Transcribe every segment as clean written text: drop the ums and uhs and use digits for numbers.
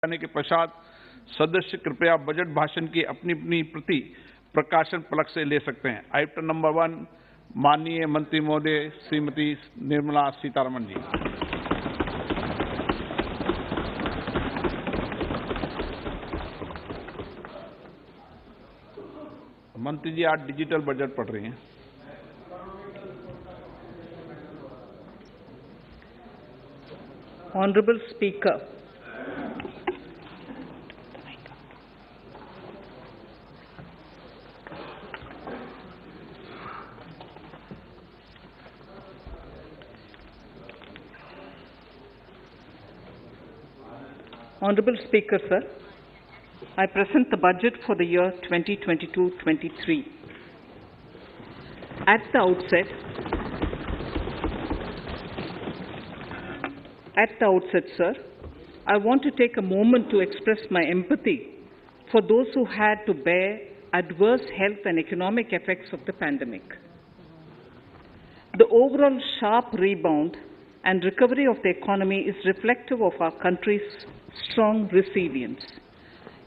जाने के पश्चात सदस्य कृपया बजट भाषण की अपनी अपनी प्रति प्रकाशन फलक से ले सकते हैं। आइटम नंबर 1, माननीय मंत्री महोदय श्रीमती निर्मला सीतारमण जी। मंत्री जी आज डिजिटल बजट पढ़ रही हैं। Honorable Speaker, Honorable Speaker, sir, I present the budget for the year 2022-23. At the outset, sir, I want to take a moment to express my empathy for those who had to bear adverse health and economic effects of the pandemic. The overall sharp rebound and recovery of the economy is reflective of our country's strong resilience.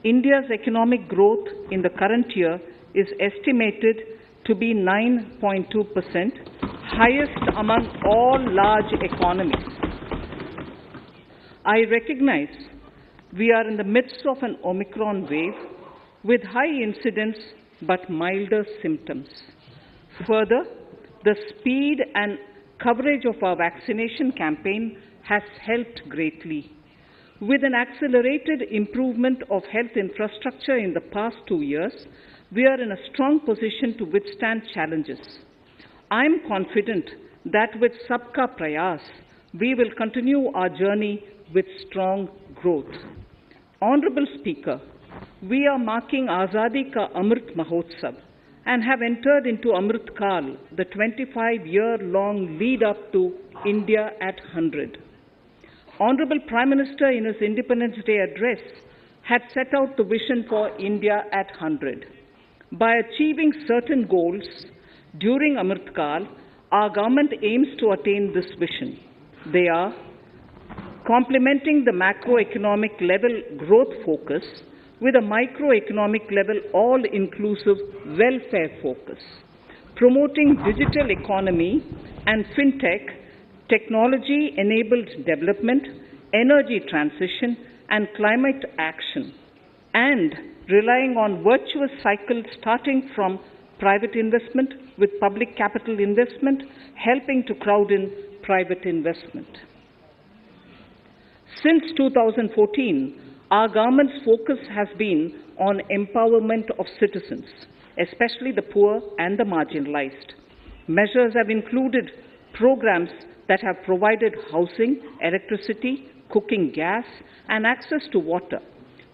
India's economic growth in the current year is estimated to be 9.2%, highest among all large economies. I recognize we are in the midst of an Omicron wave with high incidence but milder symptoms. Further, the speed and coverage of our vaccination campaign has helped greatly. With an accelerated improvement of health infrastructure in the past 2 years, we are in a strong position to withstand challenges. I am confident that with Sabka Prayas, we will continue our journey with strong growth. Honorable Speaker, we are marking Azadi Ka Amrit Mahotsav and have entered into Amrit Kal, the 25-year-long lead up to India at 100. Honorable Prime Minister in his Independence Day address had set out the vision for India at 100. By achieving certain goals during Amrit Kal, our government aims to attain this vision. They are complementing the macroeconomic level growth focus with a microeconomic level all-inclusive welfare focus, promoting digital economy and fintech, technology-enabled development, energy transition, and climate action, and relying on virtuous cycles starting from private investment with public capital investment, helping to crowd in private investment. Since 2014, our government's focus has been on empowerment of citizens, especially the poor and the marginalized. Measures have included programs that have provided housing, electricity, cooking gas, and access to water.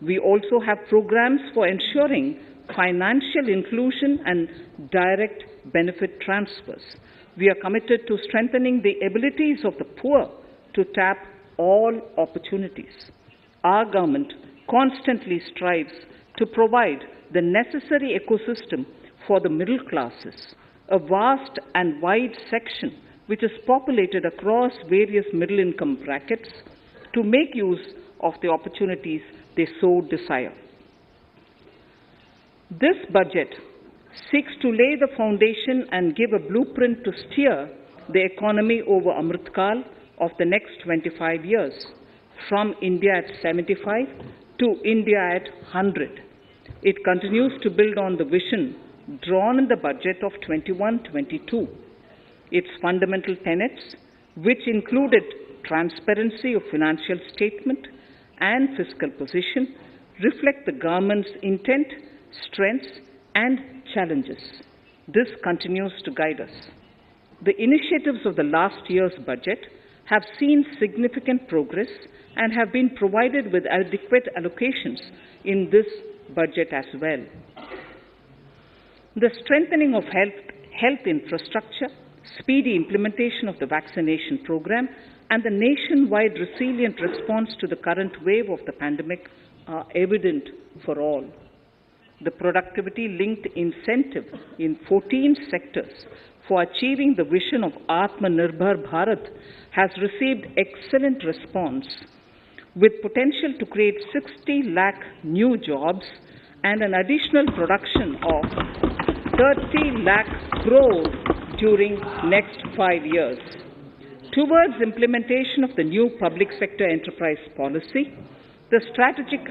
We also have programs for ensuring financial inclusion and direct benefit transfers. We are committed to strengthening the abilities of the poor to tap all opportunities. Our government constantly strives to provide the necessary ecosystem for the middle classes, a vast and wide section which is populated across various middle-income brackets, to make use of the opportunities they so desire. This budget seeks to lay the foundation and give a blueprint to steer the economy over Amrit Kal of the next 25 years, from India at 75 to India at 100. It continues to build on the vision drawn in the budget of 21-22. Its fundamental tenets, which included transparency of financial statement and fiscal position, reflect the government's intent, strengths, and challenges. This continues to guide us. The initiatives of the last year's budget have seen significant progress and have been provided with adequate allocations in this budget as well. The strengthening of health infrastructure, speedy implementation of the vaccination program, and the nationwide resilient response to the current wave of the pandemic are evident for all. The productivity-linked incentive in 14 sectors for achieving the vision of Atmanirbhar Bharat has received excellent response. with potential to create 60 lakh new jobs and an additional production of 30 lakh crore during next 5 years. Towards implementation of the new public sector enterprise policy, the strategic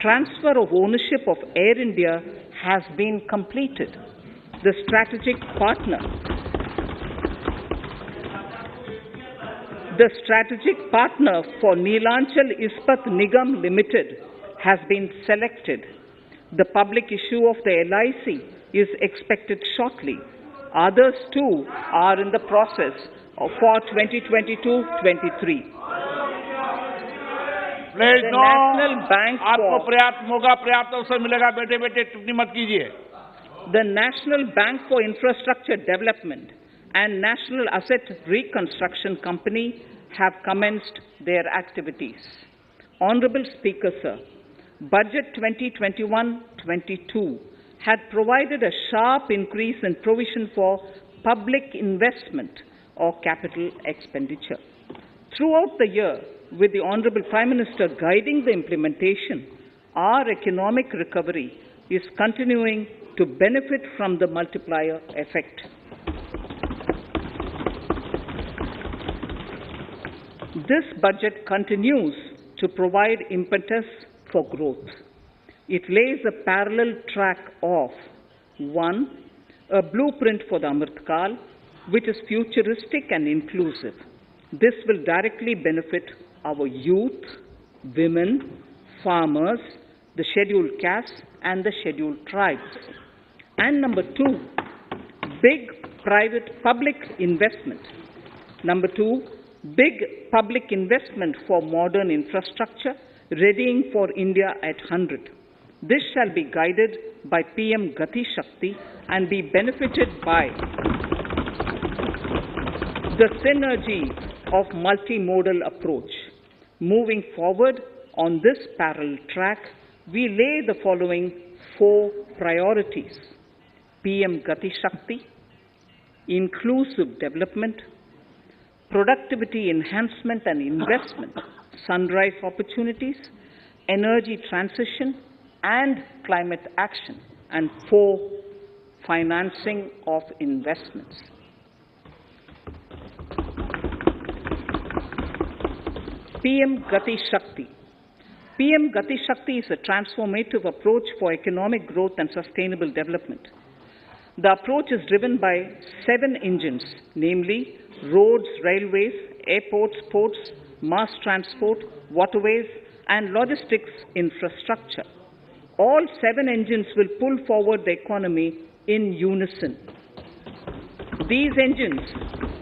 transfer of ownership of Air India has been completed. The strategic partner for Neelanchal Ispat Nigam Limited has been selected. The public issue of the LIC is expected shortly. Others too are in the process for 2022-23. Please no, National Bank आपको for पर्याप्त मौका, पर्याप्त अवसर मिलेगा। बेटे बेटे टिप्पणी मत कीजिए। the National Bank for Infrastructure Development and National Asset Reconstruction Company have commenced their activities. Honorable Speaker, sir, Budget 2021-22 had provided a sharp increase in provision for public investment or capital expenditure. Throughout the year, with the Honorable Prime Minister guiding the implementation, our economic recovery is continuing to benefit from the multiplier effect. This budget continues to provide impetus for growth. It lays a parallel track of 1. A blueprint for the Amrit Kal, which is futuristic and inclusive. This will directly benefit our youth, women, farmers, the scheduled castes, and the scheduled tribes. And number 2, big public investment. Number 2, big public investment for modern infrastructure, readying for India at 100. This shall be guided by PM Gati Shakti and be benefited by the synergy of multimodal approach. Moving forward on this parallel track, we lay the following 4 priorities: PM Gati Shakti, inclusive development, productivity enhancement and investment, sunrise opportunities, energy transition, and climate action, and 4, financing of investments. PM Gati Shakti. PM Gati Shakti is a transformative approach for economic growth and sustainable development. The approach is driven by 7 engines, namely roads, railways, airports, ports, mass transport, waterways, and logistics infrastructure. All 7 engines will pull forward the economy in unison. These engines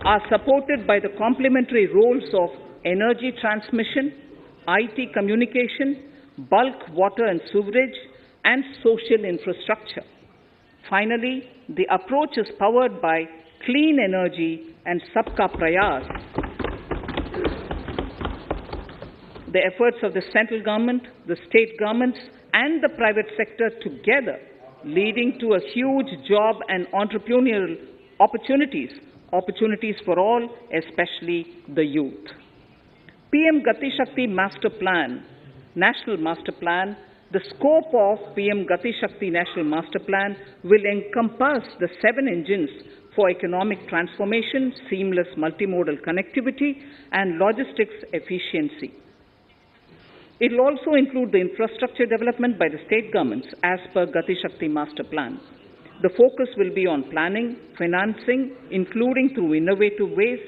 are supported by the complementary roles of energy transmission, IT communication, bulk water and sewerage, and social infrastructure. Finally, the approach is powered by clean energy and Sabka Prayas. The efforts of the central government, the state governments, and the private sector together, leading to a huge job and entrepreneurial opportunities for all, especially the youth. PM Gati Shakti Master Plan, National Master Plan. The scope of PM Gati Shakti National Master Plan will encompass the 7 engines for economic transformation, seamless multimodal connectivity, and logistics efficiency. It will also include the infrastructure development by the state governments as per Gati Shakti Master Plan. The focus will be on planning, financing, including through innovative ways,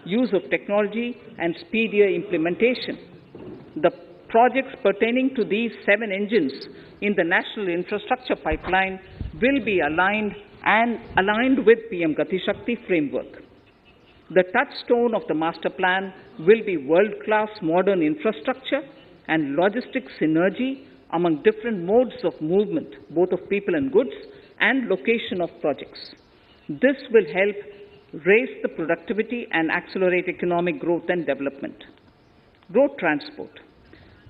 use of technology, and speedier implementation. The projects pertaining to these 7 engines in the national infrastructure pipeline will be aligned with PM Gati Shakti framework. The touchstone of the master plan will be world-class modern infrastructure and logistics synergy among different modes of movement, both of people and goods, and location of projects. This will help raise the productivity and accelerate economic growth and development. Road transport.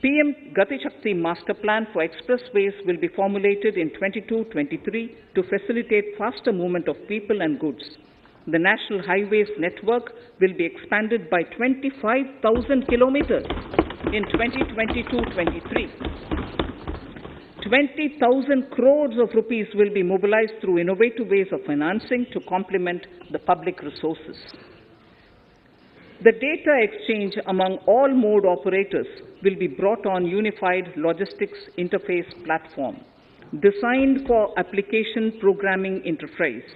PM Gati Shakti Master Plan for expressways will be formulated in 22-23 to facilitate faster movement of people and goods. The national highways network will be expanded by 25,000 kilometers in 2022-23. 20,000 crores of rupees will be mobilized through innovative ways of financing to complement the public resources. The data exchange among all mode operators will be brought on unified logistics interface platform, designed for application programming interface.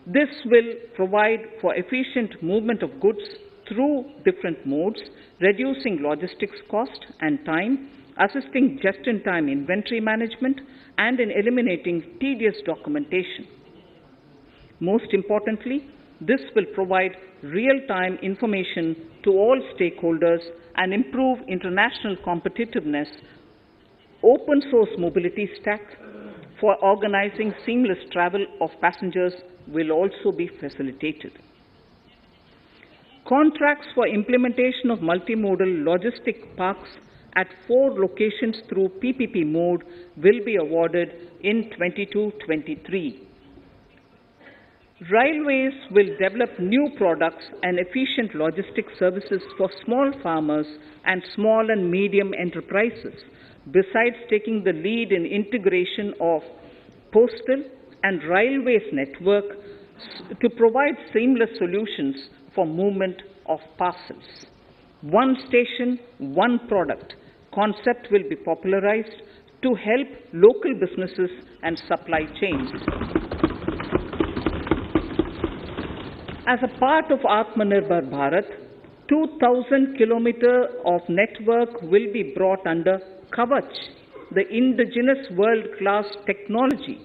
This will provide for efficient movement of goods through different modes, reducing logistics cost and time, assisting just-in-time inventory management, and in eliminating tedious documentation. Most importantly, this will provide real-time information to all stakeholders and improve international competitiveness. Open source mobility stack for organizing seamless travel of passengers will also be facilitated. Contracts for implementation of multimodal logistic parks at 4 locations through PPP mode will be awarded in 22-23. Railways will develop new products and efficient logistics services for small farmers and small and medium enterprises, besides taking the lead in integration of postal and railways network to provide seamless solutions for movement of parcels. One station, one product concept will be popularized to help local businesses and supply chains. As a part of Atmanirbhar Bharat, 2,000 kilometers of network will be brought under Kavach, the indigenous world-class technology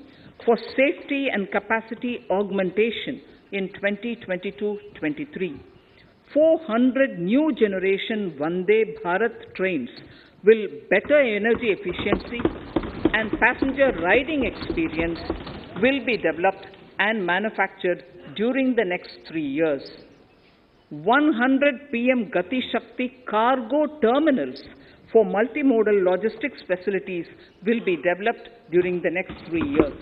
for safety and capacity augmentation in 2022-23. 400 new generation Vande Bharat trains will better energy efficiency and passenger riding experience will be developed and manufactured during the next 3 years. 100 PM Gati Shakti cargo terminals for multimodal logistics facilities will be developed during the next 3 years.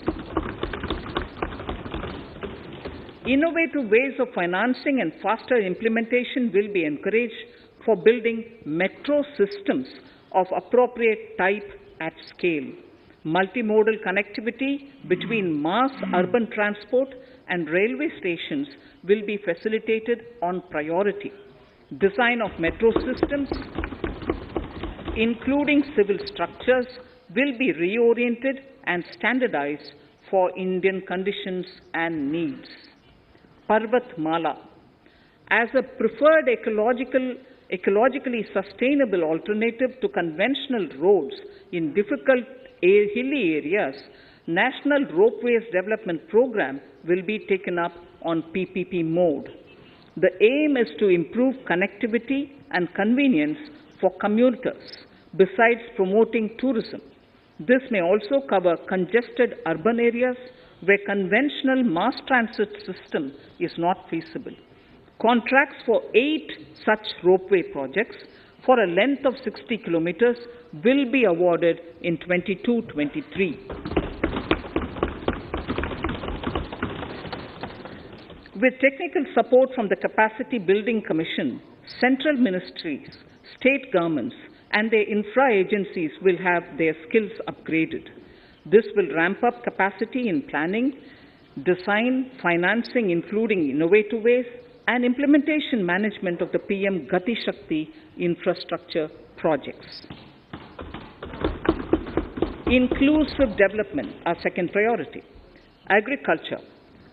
Innovative ways of financing and faster implementation will be encouraged for building metro systems of appropriate type at scale. Multimodal connectivity between mass urban transport and railway stations will be facilitated on priority. Design of metro systems, including civil structures, will be reoriented and standardized for Indian conditions and needs. Parvat Mala, as a preferred ecologically sustainable alternative to conventional roads in difficult hilly areas, National Ropeways Development Program will be taken up on PPP mode. The aim is to improve connectivity and convenience for commuters, besides promoting tourism. This may also cover congested urban areas where conventional mass transit system is not feasible. Contracts for 8 such ropeway projects for a length of 60 kilometers will be awarded in 22-23. With technical support from the Capacity Building Commission, central ministries, state governments, and their infra agencies will have their skills upgraded. This will ramp up capacity in planning, design, financing, including innovative ways, and implementation management of the PM Gati Shakti infrastructure projects. Inclusive development, our second priority. Agriculture.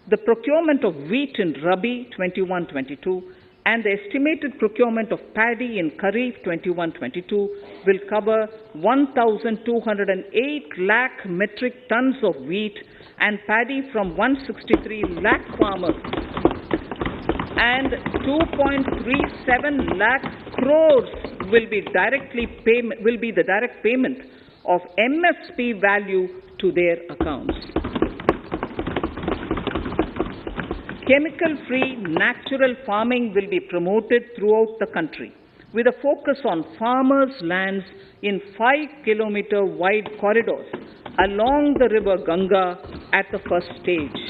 The procurement of wheat in Rabi 21-22 and the estimated procurement of paddy in Kharif 21-22 will cover 1,208 lakh metric tons of wheat and paddy from 163 lakh farmers, and 2.37 lakh crores will be the direct payment of MSP value to their accounts. Chemical-free natural farming will be promoted throughout the country, with a focus on farmers' lands in 5-kilometer wide corridors along the river Ganga at the first stage.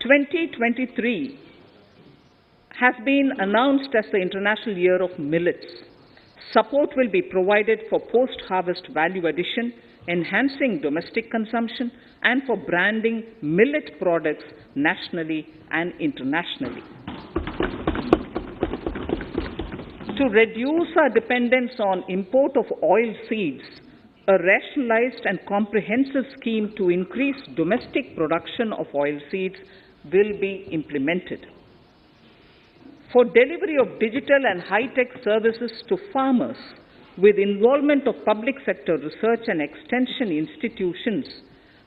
2023 has been announced as the International Year of Millets. Support will be provided for post-harvest value addition, enhancing domestic consumption, and for branding millet products nationally and internationally. To reduce our dependence on import of oil seeds, a rationalized and comprehensive scheme to increase domestic production of oil seeds will be implemented. For delivery of digital and high-tech services to farmers, with involvement of public sector research and extension institutions,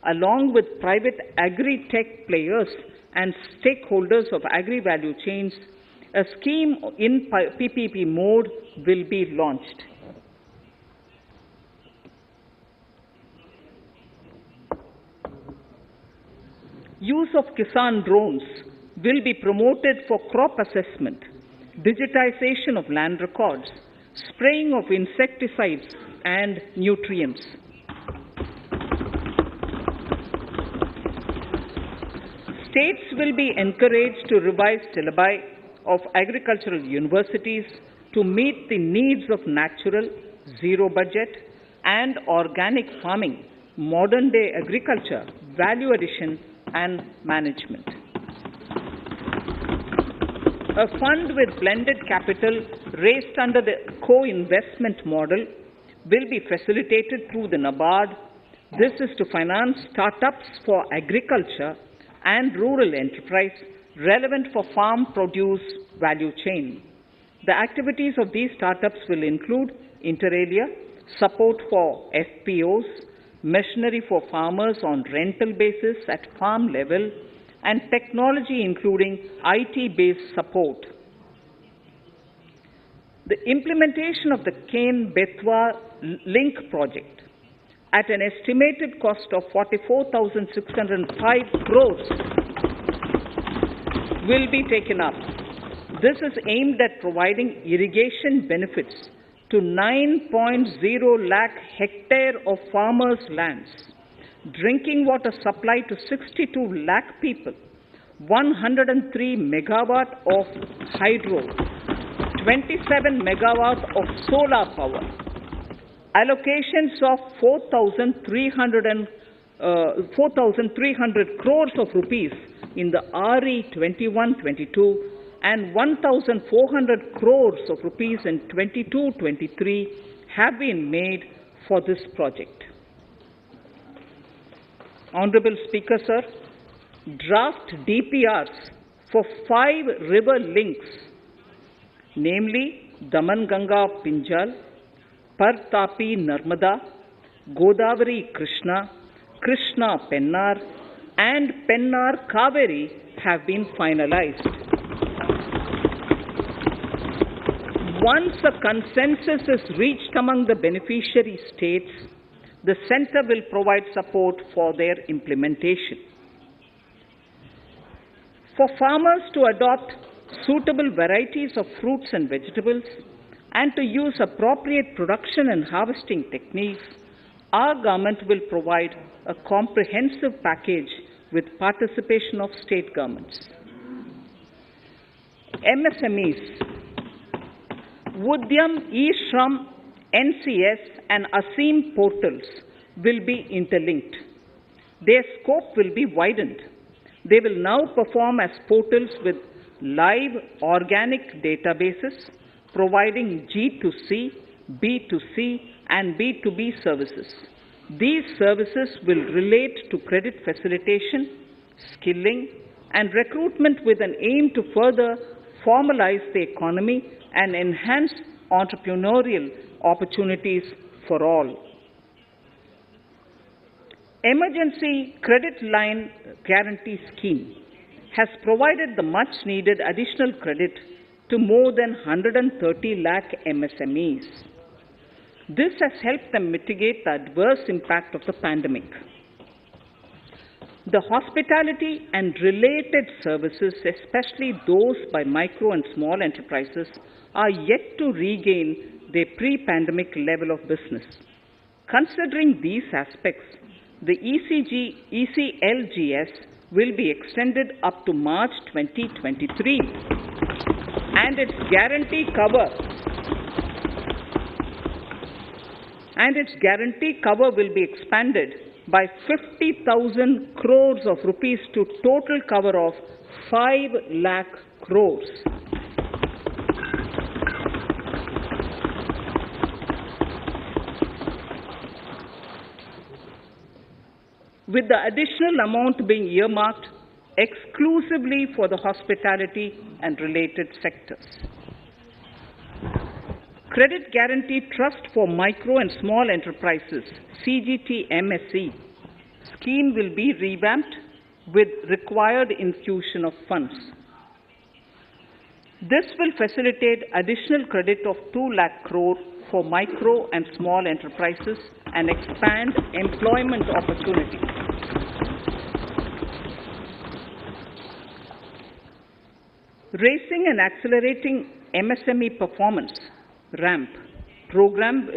along with private agri-tech players and stakeholders of agri-value chains, a scheme in PPP mode will be launched. Use of Kisan drones will be promoted for crop assessment, digitization of land records, spraying of insecticides and nutrients. States will be encouraged to revise syllabi of agricultural universities to meet the needs of natural, zero budget, and organic farming, modern day agriculture, value addition, and management. A fund with blended capital raised under the co-investment model will be facilitated through the NABARD. This is to finance startups for agriculture and rural enterprise relevant for farm produce value chain. The activities of these startups will include inter alia, support for FPOs, machinery for farmers on rental basis at farm level, and technology including IT-based support. The implementation of the Ken-Betwa link project at an estimated cost of 44,605 crores will be taken up. This is aimed at providing irrigation benefits to 9.0 lakh hectare of farmers' lands, drinking water supply to 62 lakh people, 103 megawatt of hydro, 27 megawatt of solar power, allocations of 4,300 crores of rupees in the RE 21-22 and 1,400 crores of rupees in 22-23 have been made for this project. Honorable Speaker, sir, draft DPRs for 5 river links, namely Daman-Ganga Pinjal, Par-Tapi Narmada, Godavari Krishna, Krishna Pennar, and Pennar Kaveri have been finalized. Once a consensus is reached among the beneficiary states, the Centre will provide support for their implementation. For farmers to adopt suitable varieties of fruits and vegetables and to use appropriate production and harvesting techniques, our government will provide a comprehensive package with participation of state governments. MSMEs, Udyam, eShram, NCS and ASEEM portals will be interlinked. Their scope will be widened. They will now perform as portals with live organic databases, providing G2C, B2C, and B2B services. These services will relate to credit facilitation, skilling, and recruitment with an aim to further formalize the economy and enhance entrepreneurial opportunities for all. Emergency Credit Line Guarantee Scheme has provided the much-needed additional credit to more than 130 lakh MSMEs. This has helped them mitigate the adverse impact of the pandemic. The hospitality and related services, especially those by micro and small enterprises, are yet to regain their pre-pandemic level of business. Considering these aspects, the ECLGS will be extended up to March 2023. and its guarantee cover will be expanded by 50,000 crores of rupees to total cover of 5 lakh crores. With the additional amount being earmarked exclusively for the hospitality and related sectors. Credit Guarantee Trust for Micro and Small Enterprises, CGTMSE, scheme will be revamped with required infusion of funds. This will facilitate additional credit of 2 lakh crore for micro and small enterprises and expand employment opportunities. Raising and Accelerating MSME Performance, RAMP, program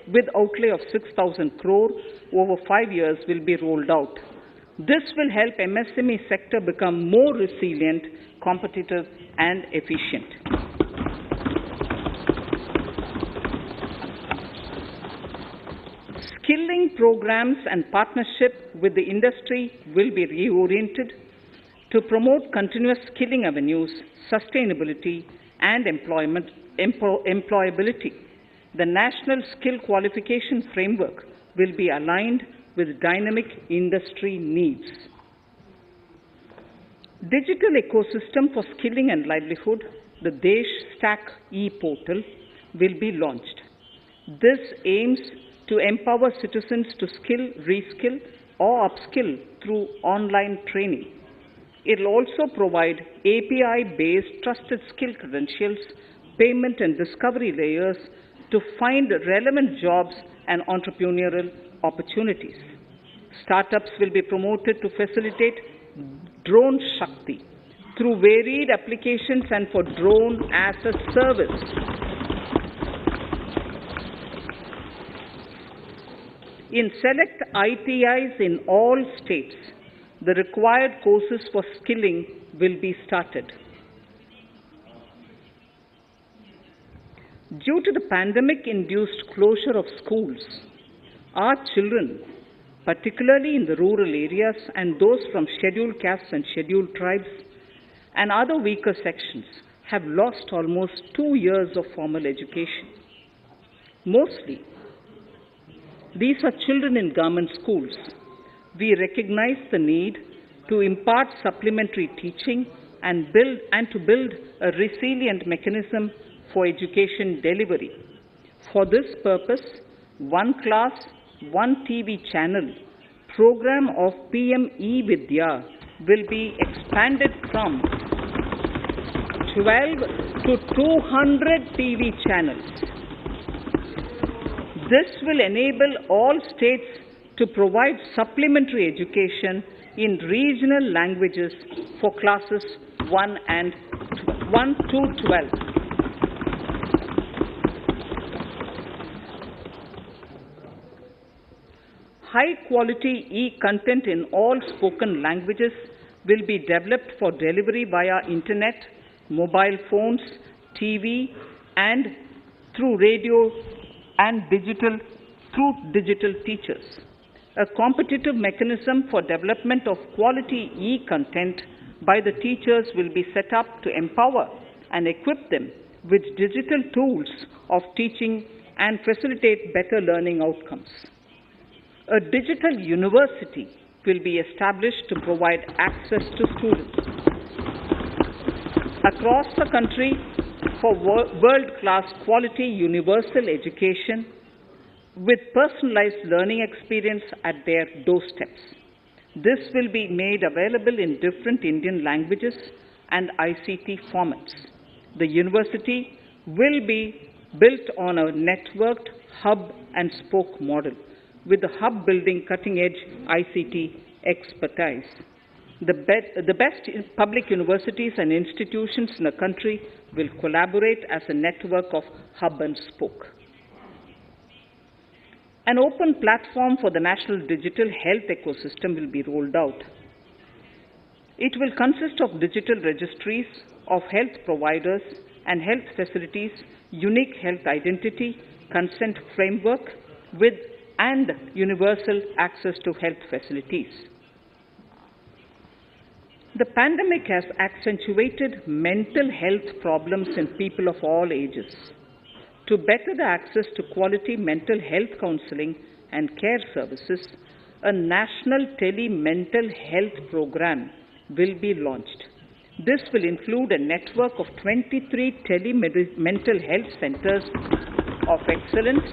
with outlay of 6,000 crore over 5 years will be rolled out. This will help MSME sector become more resilient, competitive and efficient. Skilling programs and partnership with the industry will be reoriented to promote continuous skilling avenues, sustainability and employability. The National Skill Qualification Framework will be aligned with dynamic industry needs. Digital ecosystem for skilling and livelihood, the Desh Stack e-portal, will be launched. This aims to empower citizens to skill, reskill, or upskill through online training. It will also provide API-based trusted skill credentials, payment and discovery layers to find relevant jobs and entrepreneurial opportunities. Startups will be promoted to facilitate Drone Shakti through varied applications and for drone as a service. In select ITIs in all states, the required courses for skilling will be started. Due to the pandemic-induced closure of schools, our children, particularly in the rural areas and those from scheduled castes and scheduled tribes and other weaker sections, have lost almost 2 years of formal education. Mostly, these are children in government schools. We recognize the need to impart supplementary teaching and to build a resilient mechanism for education delivery. For this purpose, One Class, One TV channel program of PM E-Vidya will be expanded from 12 to 200 TV channels. This will enable all states to provide supplementary education in regional languages for classes 1 to 12. High-quality e-content in all spoken languages will be developed for delivery via internet, mobile phones, TV, and through radio and through digital teachers. A competitive mechanism for development of quality e-content by the teachers will be set up to empower and equip them with digital tools of teaching and facilitate better learning outcomes. A digital university will be established to provide access to students across the country for world-class quality universal education with personalized learning experience at their doorsteps. This will be made available in different Indian languages and ICT formats. The university will be built on a networked hub and spoke model, with the hub building cutting-edge ICT expertise. The best public universities and institutions in the country will collaborate as a network of hub and spoke. An open platform for the national digital health ecosystem will be rolled out. It will consist of digital registries, of health providers and health facilities, unique health identity, consent framework, and universal access to health facilities. The pandemic has accentuated mental health problems in people of all ages. To better the access to quality mental health counseling and care services, a national tele-mental health program will be launched. This will include a network of 23 tele-mental health centers of excellence,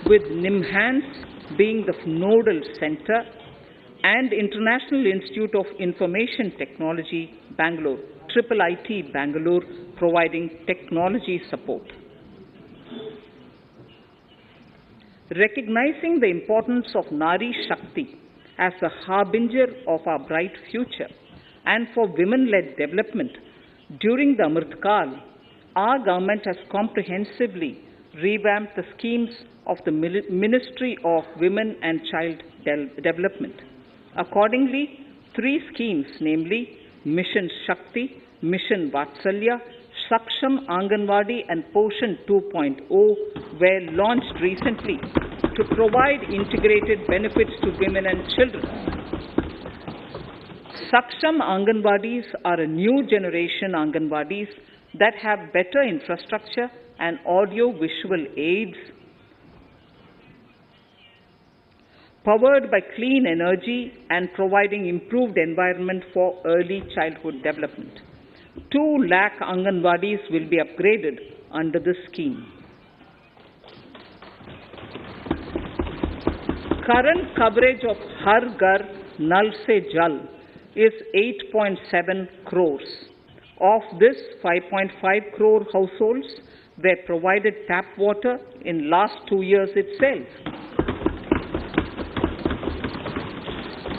with NIMHANS being the nodal center, and International Institute of Information Technology, Bangalore, IIIT Bangalore, providing technology support. Recognizing the importance of Nari Shakti as the harbinger of our bright future and for women-led development, during the Amrit Kal, our government has comprehensively revamped the schemes of the Ministry of Women and Child Development. Accordingly, 3 schemes, namely Mission Shakti, Mission Vatsalya, Saksham Anganwadi and Poshan 2.0 were launched recently to provide integrated benefits to women and children. Saksham Anganwadis are a new generation Anganwadis that have better infrastructure and audio-visual aids, powered by clean energy and providing improved environment for early childhood development. 2 lakh Anganwadis will be upgraded under this scheme. Current coverage of Har Ghar Nal Se Jal is 8.7 crores. Of this, 5.5 crore households were provided tap water in last 2 years itself.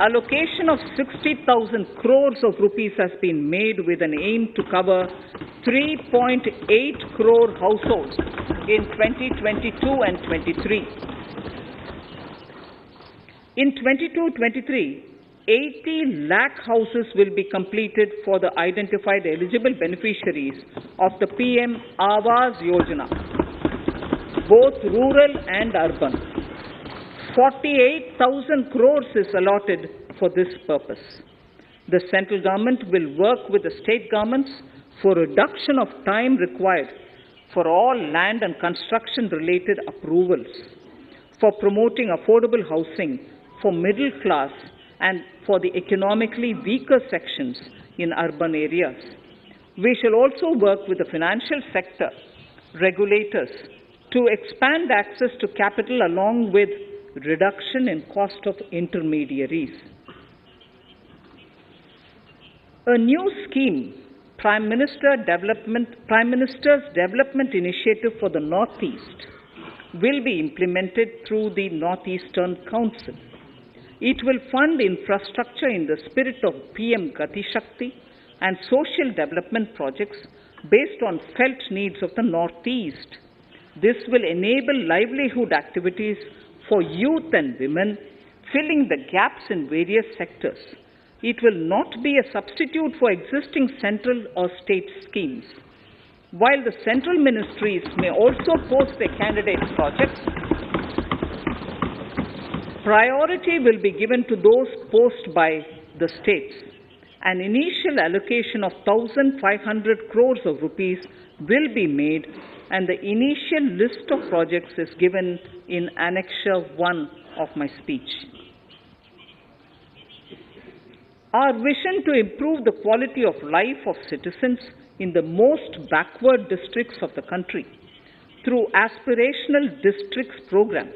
Allocation of 60,000 crores of rupees has been made with an aim to cover 3.8 crore households in 2022 and 23. In 22-23, 80 lakh houses will be completed for the identified eligible beneficiaries of the PM Awas Yojana, both rural and urban. 48,000 crores is allotted for this purpose. The central government will work with the state governments for reduction of time required for all land and construction-related approvals, for promoting affordable housing for middle class and for the economically weaker sections in urban areas. We shall also work with the financial sector, regulators, to expand access to capital along with reduction in cost of intermediaries. A new scheme, Prime Minister's Development Initiative for the Northeast, will be implemented through the Northeastern Council. It will fund infrastructure in the spirit of PM Gati Shakti and social development projects based on felt needs of the Northeast. This will enable livelihood activities for youth and women, filling the gaps in various sectors. It will not be a substitute for existing central or state schemes. While the central ministries may also post their candidates' projects, priority will be given to those posted by the states. An initial allocation of 1,500 crores of rupees will be made, and the initial list of projects is given in Annexure 1 of my speech. Our vision to improve the quality of life of citizens in the most backward districts of the country through Aspirational Districts program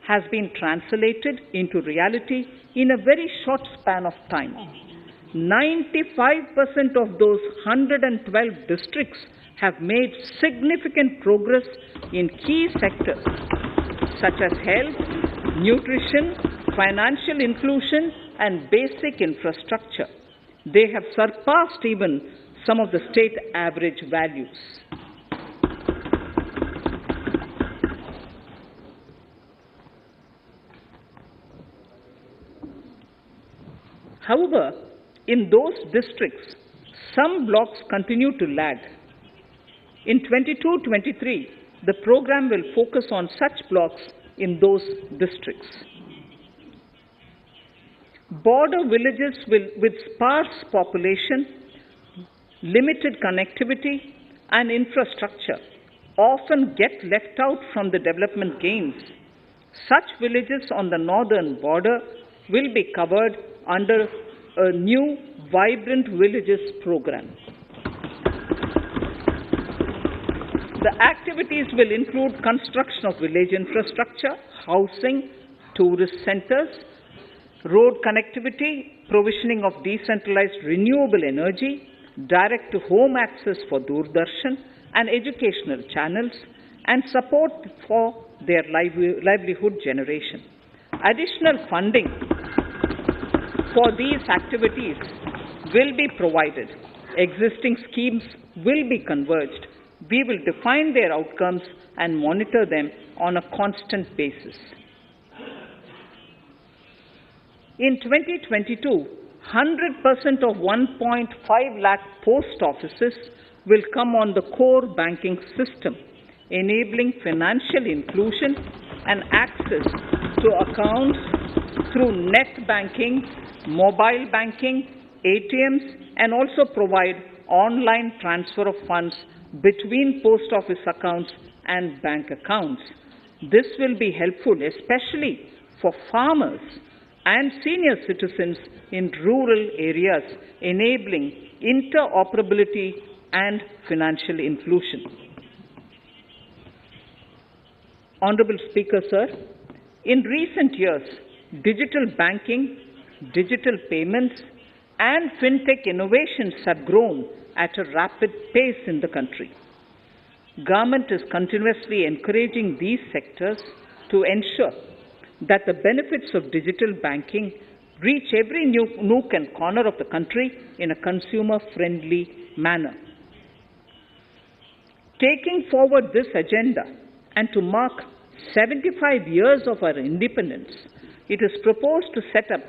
has been translated into reality in a very short span of time. 95% of those 112 districts have made significant progress in key sectors such as health, nutrition, financial inclusion, and basic infrastructure. They have surpassed even some of the state average values. However, in those districts, some blocks continue to lag. In 22-23, the program will focus on such blocks in those districts. Border villages with sparse population, limited connectivity, and infrastructure often get left out from the development gains. Such villages on the northern border will be covered under a new Vibrant Villages program. The activities will include construction of village infrastructure, housing, tourist centers, road connectivity, provisioning of decentralized renewable energy, direct-to-home access for Doordarshan and educational channels, and support for their livelihood generation. Additional funding for these activities will be provided. Existing schemes will be converged. We will define their outcomes and monitor them on a constant basis. In 2022, 100% of 1.5 lakh post offices will come on the core banking system, enabling financial inclusion and access to accounts through net banking, mobile banking, ATMs, and also provide online transfer of funds between post office accounts and bank accounts. This will be helpful, especially for farmers and senior citizens in rural areas, enabling interoperability and financial inclusion. Honorable Speaker, sir, in recent years, digital banking, digital payments, and fintech innovations have grown at a rapid pace in the country. Government is continuously encouraging these sectors to ensure that the benefits of digital banking reach every nook and corner of the country in a consumer-friendly manner. Taking forward this agenda and to mark 75 years of our independence, it is proposed to set up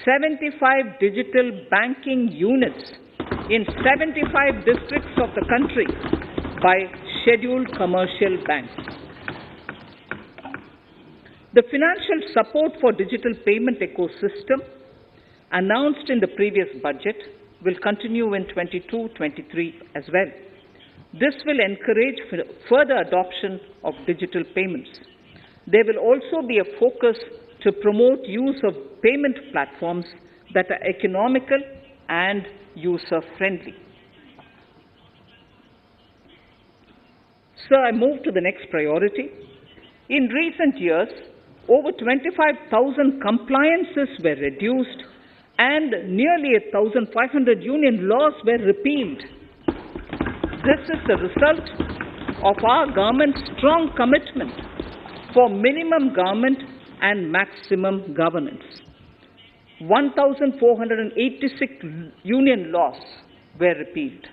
75 digital banking units in 75 districts of the country by scheduled commercial banks. The financial support for digital payment ecosystem announced in the previous budget will continue in 22-23 as well. This will encourage further adoption of digital payments. There will also be a focus to promote use of payment platforms that are economical and user-friendly. Sir, I move to the next priority. In recent years, over 25,000 compliances were reduced and nearly 1,500 union laws were repealed. This is the result of our government's strong commitment for minimum government and maximum governance. 1,486 union laws were repealed.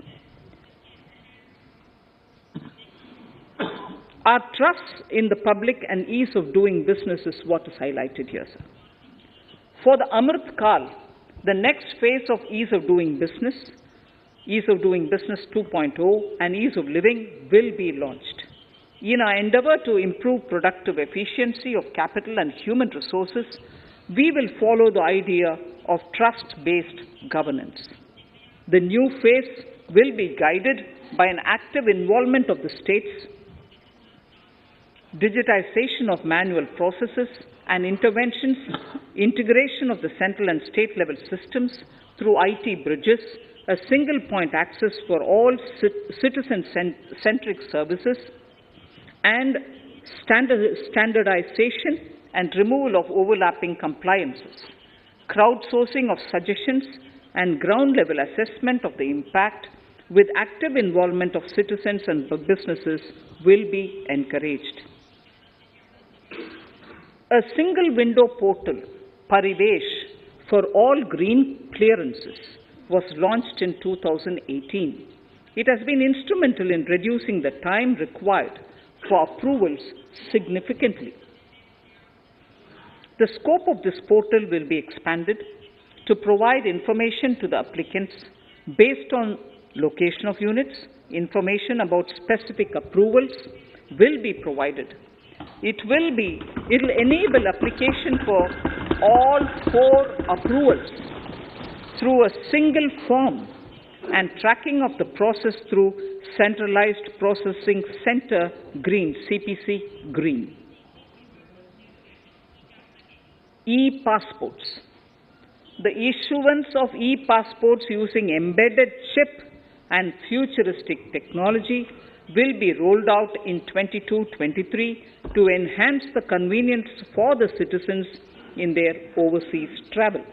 Our trust in the public and ease of doing business is what is highlighted here, sir. For the Amrit Kal, the next phase of ease of doing business 2.0 and ease of living will be launched. In our endeavor to improve productive efficiency of capital and human resources, we will follow the idea of trust-based governance. The new phase will be guided by an active involvement of the states, digitization of manual processes and interventions, integration of the central and state level systems through IT bridges, a single point access for all citizen-centric services, and standardization and removal of overlapping compliances. Crowdsourcing of suggestions and ground-level assessment of the impact with active involvement of citizens and businesses will be encouraged. A single window portal, Parivesh, for all green clearances was launched in 2018. It has been instrumental in reducing the time required for approvals significantly. The scope of this portal will be expanded to provide information to the applicants based on location of units, information about specific approvals will be provided. It will enable application for all 4 approvals through a single form and tracking of the process through Centralized Processing Center Green, CPC Green. E-passports. The issuance of e-passports using embedded chip and futuristic technology will be rolled out in 22-23 to enhance the convenience for the citizens in their overseas travel.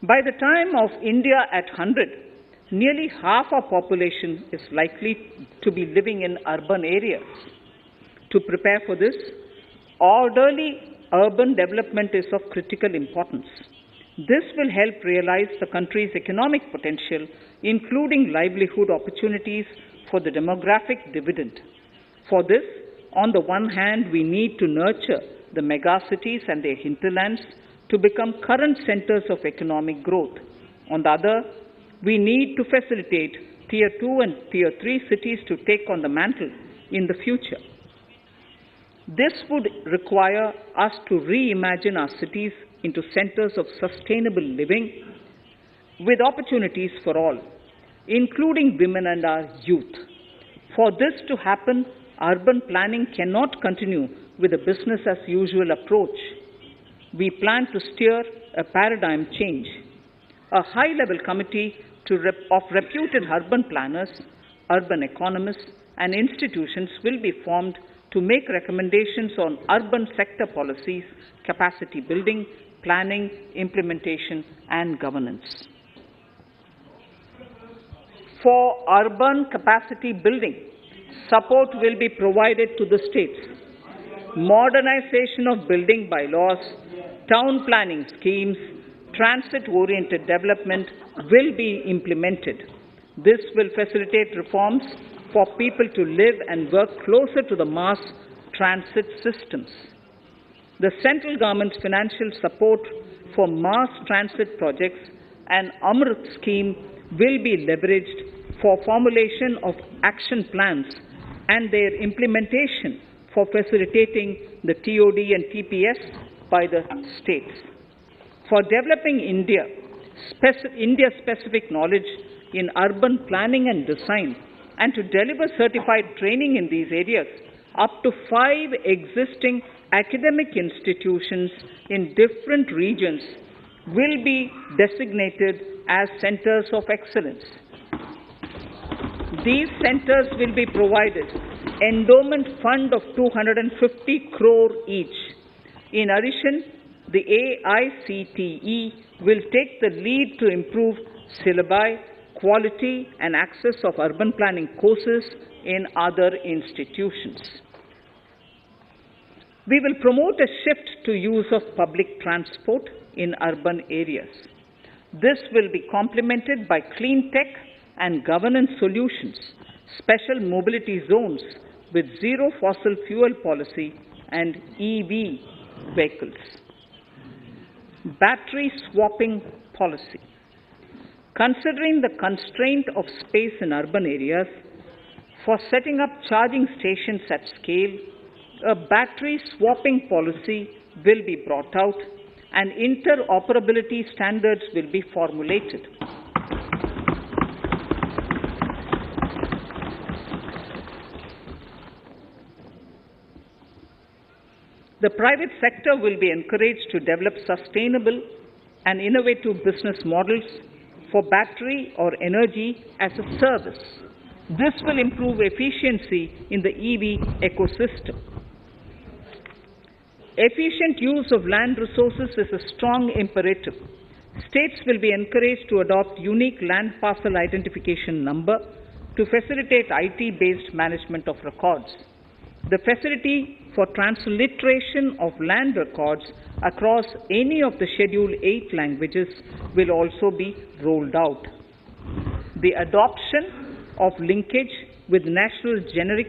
By the time of India at 100, nearly half our population is likely to be living in urban areas. To prepare for this, orderly urban development is of critical importance. This will help realize the country's economic potential, including livelihood opportunities for the demographic dividend. For this, on the one hand, we need to nurture the megacities and their hinterlands to become current centers of economic growth. On the other, we need to facilitate Tier 2 and Tier 3 cities to take on the mantle in the future. This would require us to reimagine our cities into centers of sustainable living with opportunities for all, including women and our youth. For this to happen, urban planning cannot continue with a business-as-usual approach. We plan to steer a paradigm change. A high-level committee of reputed urban planners, urban economists, and institutions will be formed to make recommendations on urban sector policies, capacity building, planning, implementation, and governance. For urban capacity building, support will be provided to the states. Modernization of building bylaws, town planning schemes, transit-oriented development will be implemented. This will facilitate reforms for people to live and work closer to the mass transit systems. The central government's financial support for mass transit projects and Amrit scheme will be leveraged for formulation of action plans and their implementation for facilitating the TOD and TPS by the states. For developing India-specific knowledge in urban planning and design, and to deliver certified training in these areas, up to 5 existing academic institutions in different regions will be designated as centers of excellence. These centers will be provided endowment fund of 250 crore each. In addition, the AICTE will take the lead to improve syllabi, quality and access of urban planning courses in other institutions. We will promote a shift to use of public transport in urban areas. This will be complemented by clean tech and governance solutions, special mobility zones with zero fossil fuel policy and EV vehicles. Battery swapping policy. Considering the constraint of space in urban areas, for setting up charging stations at scale, a battery swapping policy will be brought out and interoperability standards will be formulated. The private sector will be encouraged to develop sustainable and innovative business models for battery or energy as a service. This will improve efficiency in the EV ecosystem. Efficient use of land resources is a strong imperative. States will be encouraged to adopt unique land parcel identification number to facilitate IT-based management of records. The facility for transliteration of land records across any of the Schedule 8 languages will also be rolled out. The adoption of linkage with National Generic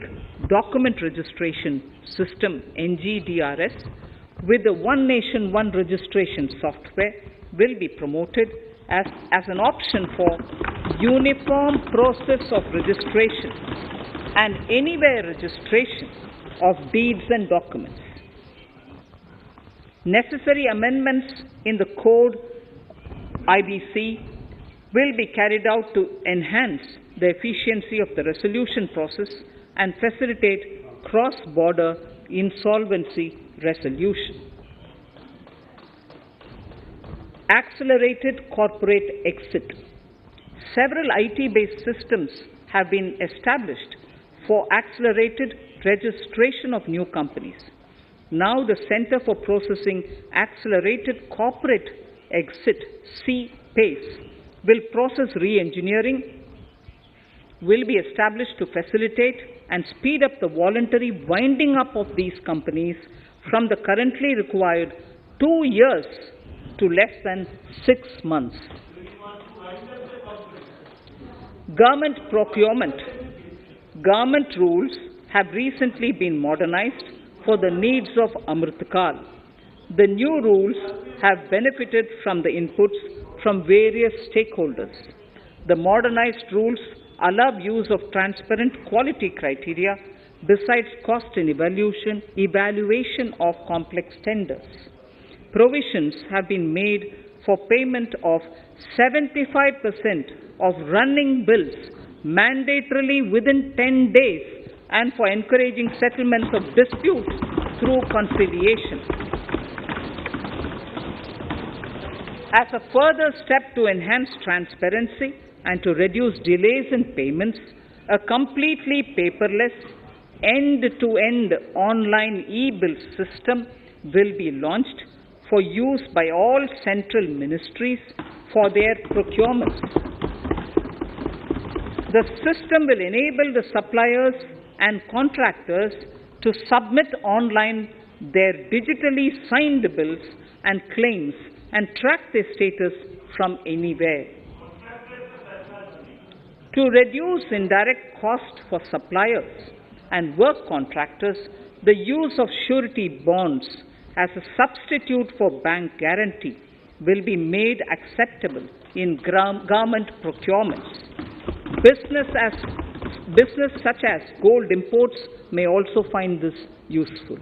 Document Registration System, NGDRS, with the One Nation, One Registration software will be promoted as an option for uniform process of registration and anywhere registration of deeds and documents. Necessary amendments in the code IBC will be carried out to enhance the efficiency of the resolution process and facilitate cross-border insolvency resolution. Accelerated corporate exit. Several IT-based systems have been established for accelerated registration of new companies. Now the Center for Processing Accelerated Corporate Exit, CPACE, will process re-engineering, will be established to facilitate and speed up the voluntary winding up of these companies from the currently required 2 years to less than 6 months. Government procurement. Government rules have recently been modernized for the needs of Amritkal. The new rules have benefited from the inputs from various stakeholders. The modernized rules allow use of transparent quality criteria besides cost and evaluation of complex tenders. Provisions have been made for payment of 75% of running bills mandatorily within 10 days and for encouraging settlements of disputes through conciliation. As a further step to enhance transparency and to reduce delays in payments, a completely paperless, end-to-end online e-bill system will be launched for use by all central ministries for their procurements. The system will enable the suppliers and contractors to submit online their digitally signed bills and claims and track their status from anywhere. To reduce indirect cost for suppliers and work contractors, the use of surety bonds as a substitute for bank guarantee will be made acceptable in government procurements. Business such as gold imports may also find this useful.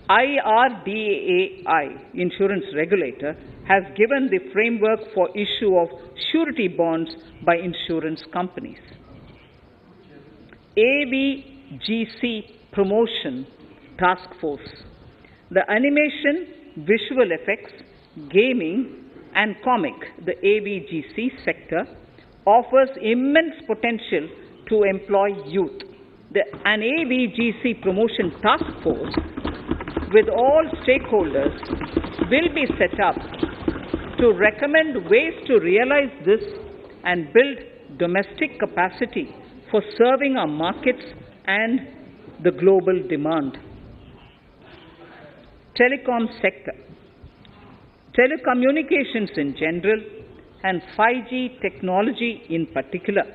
IRDAI, insurance regulator, has given the framework for issue of surety bonds by insurance companies. AVGC Promotion Task Force. The animation, visual effects, gaming, and comic, the AVGC sector, offers immense potential to employ youth. An AVGC Promotion Task Force with all stakeholders will be set up to recommend ways to realize this and build domestic capacity for serving our markets and the global demand. Telecom sector. Telecommunications in general and 5G technology in particular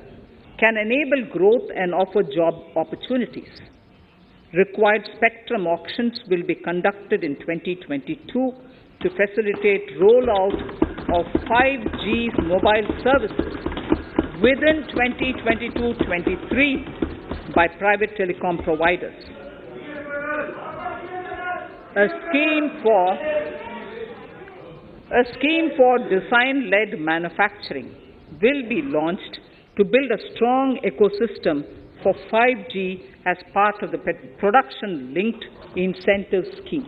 can enable growth and offer job opportunities. Required spectrum auctions will be conducted in 2022 to facilitate rollout of 5G mobile services within 2022-23 by private telecom providers. A scheme for design-led manufacturing will be launched to build a strong ecosystem for 5G as part of the production-linked incentive scheme.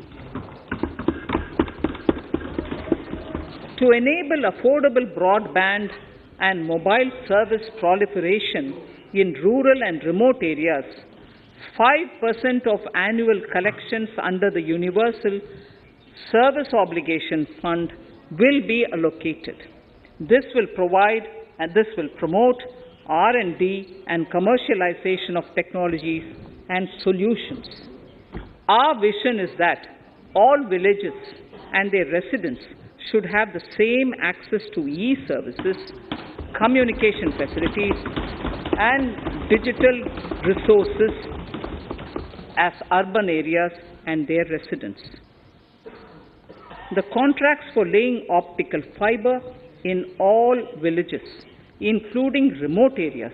To enable affordable broadband and mobile service proliferation in rural and remote areas, 5% of annual collections under the Universal Service Obligation Fund will be allocated. This will promote R&D and commercialization of technologies and solutions. Our vision is that all villages and their residents should have the same access to e-services, communication facilities, and digital resources as urban areas and their residents. The contracts for laying optical fiber in all villages, including remote areas,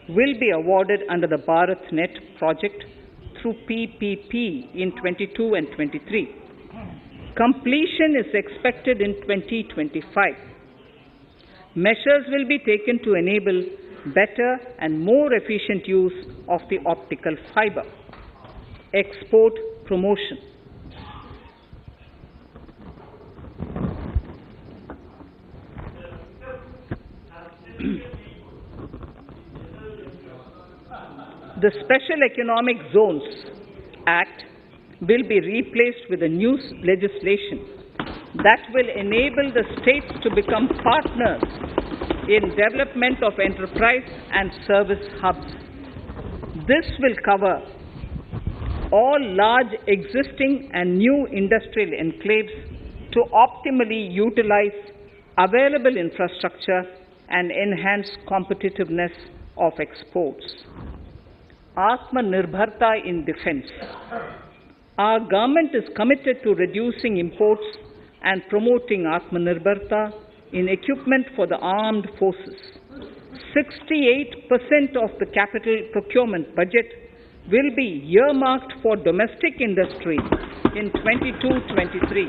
will be awarded under the BharatNet project through PPP in 22 and 23. Completion is expected in 2025. Measures will be taken to enable better and more efficient use of the optical fiber. Export promotion. The Special Economic Zones Act will be replaced with a new legislation that will enable the states to become partners in development of enterprise and service hubs. This will cover all large existing and new industrial enclaves to optimally utilize available infrastructure and enhance competitiveness of exports. Atmanirbharta in defense. Our government is committed to reducing imports and promoting Atmanirbharta in equipment for the armed forces. 68% of the capital procurement budget will be earmarked for domestic industry in 22-23,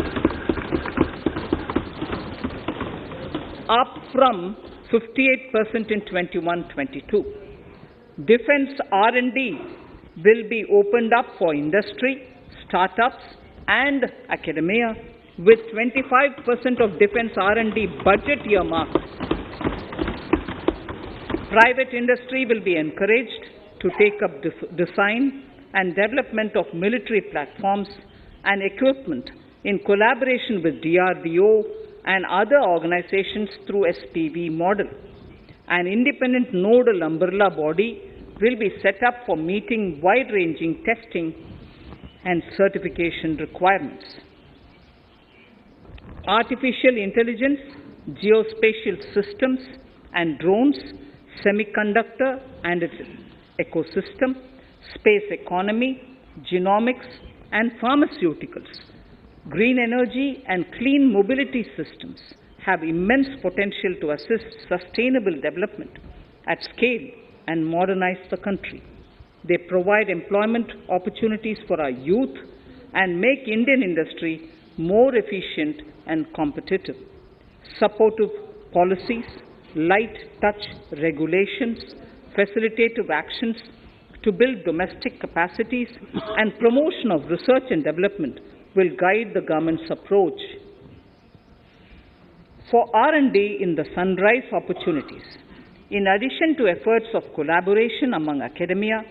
up from 58% in 21-22. Defense R&D will be opened up for industry, startups, and academia, with 25% of defense R&D budget earmarked. Private industry will be encouraged to take up design and development of military platforms and equipment in collaboration with DRDO and other organizations through SPV model. An independent nodal umbrella body will be set up for meeting wide-ranging testing and certification requirements. Artificial intelligence, geospatial systems and drones, semiconductor and its ecosystem, space economy, genomics and pharmaceuticals, green energy and clean mobility systems have immense potential to assist sustainable development at scale and modernize the country. They provide employment opportunities for our youth and make Indian industry more efficient and competitive. Supportive policies, light touch regulations, facilitative actions to build domestic capacities and promotion of research and development will guide the government's approach. For R&D in the sunrise opportunities, in addition to efforts of collaboration among academia,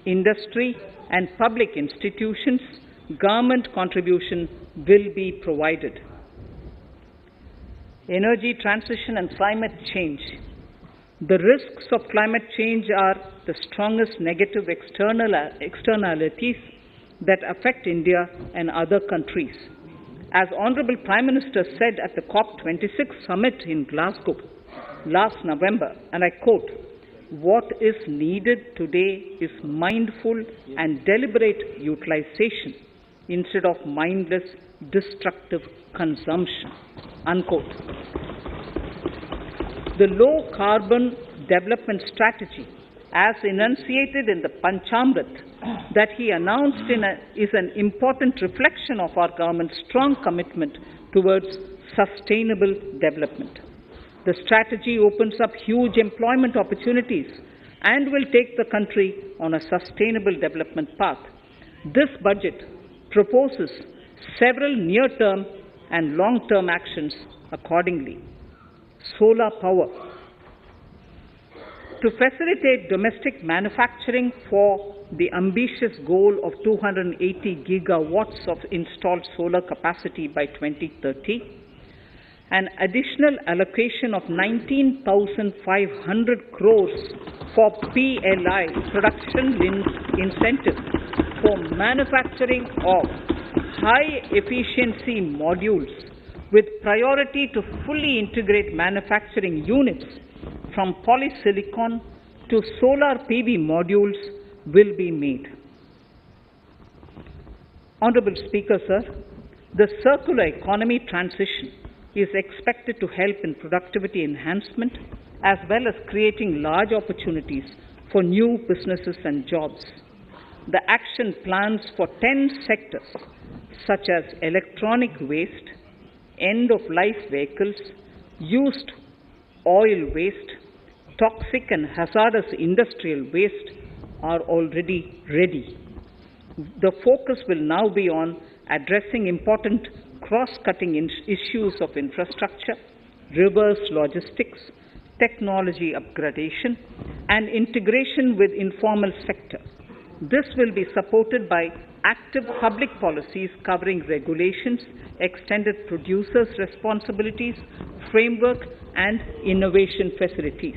industry and public institutions, government contribution will be provided. Energy transition and climate change. The risks of climate change are the strongest negative externalities that affect India and other countries. As Honorable Prime Minister said at the COP26 summit in Glasgow last November, and I quote, "What is needed today is mindful and deliberate utilization instead of mindless, destructive consumption," unquote. The low-carbon development strategy, as enunciated in the Panchamrit that he announced is an important reflection of our government's strong commitment towards sustainable development. The strategy opens up huge employment opportunities and will take the country on a sustainable development path. This budget proposes several near-term and long-term actions accordingly. Solar power. To facilitate domestic manufacturing for the ambitious goal of 280 gigawatts of installed solar capacity by 2030, an additional allocation of 19,500 crores for PLI, production-linked incentive, for manufacturing of high-efficiency modules with priority to fully integrate manufacturing units from polysilicon to solar PV modules will be made. Honorable Speaker, sir, the circular economy transition is expected to help in productivity enhancement as well as creating large opportunities for new businesses and jobs. The action plans for 10 sectors such as electronic waste, end-of-life vehicles, used oil waste, toxic and hazardous industrial waste are already ready. The focus will now be on addressing important cross-cutting issues of infrastructure, reverse logistics, technology upgradation, and integration with informal sector. This will be supported by active public policies covering regulations, extended producers' responsibilities, framework, and innovation facilities.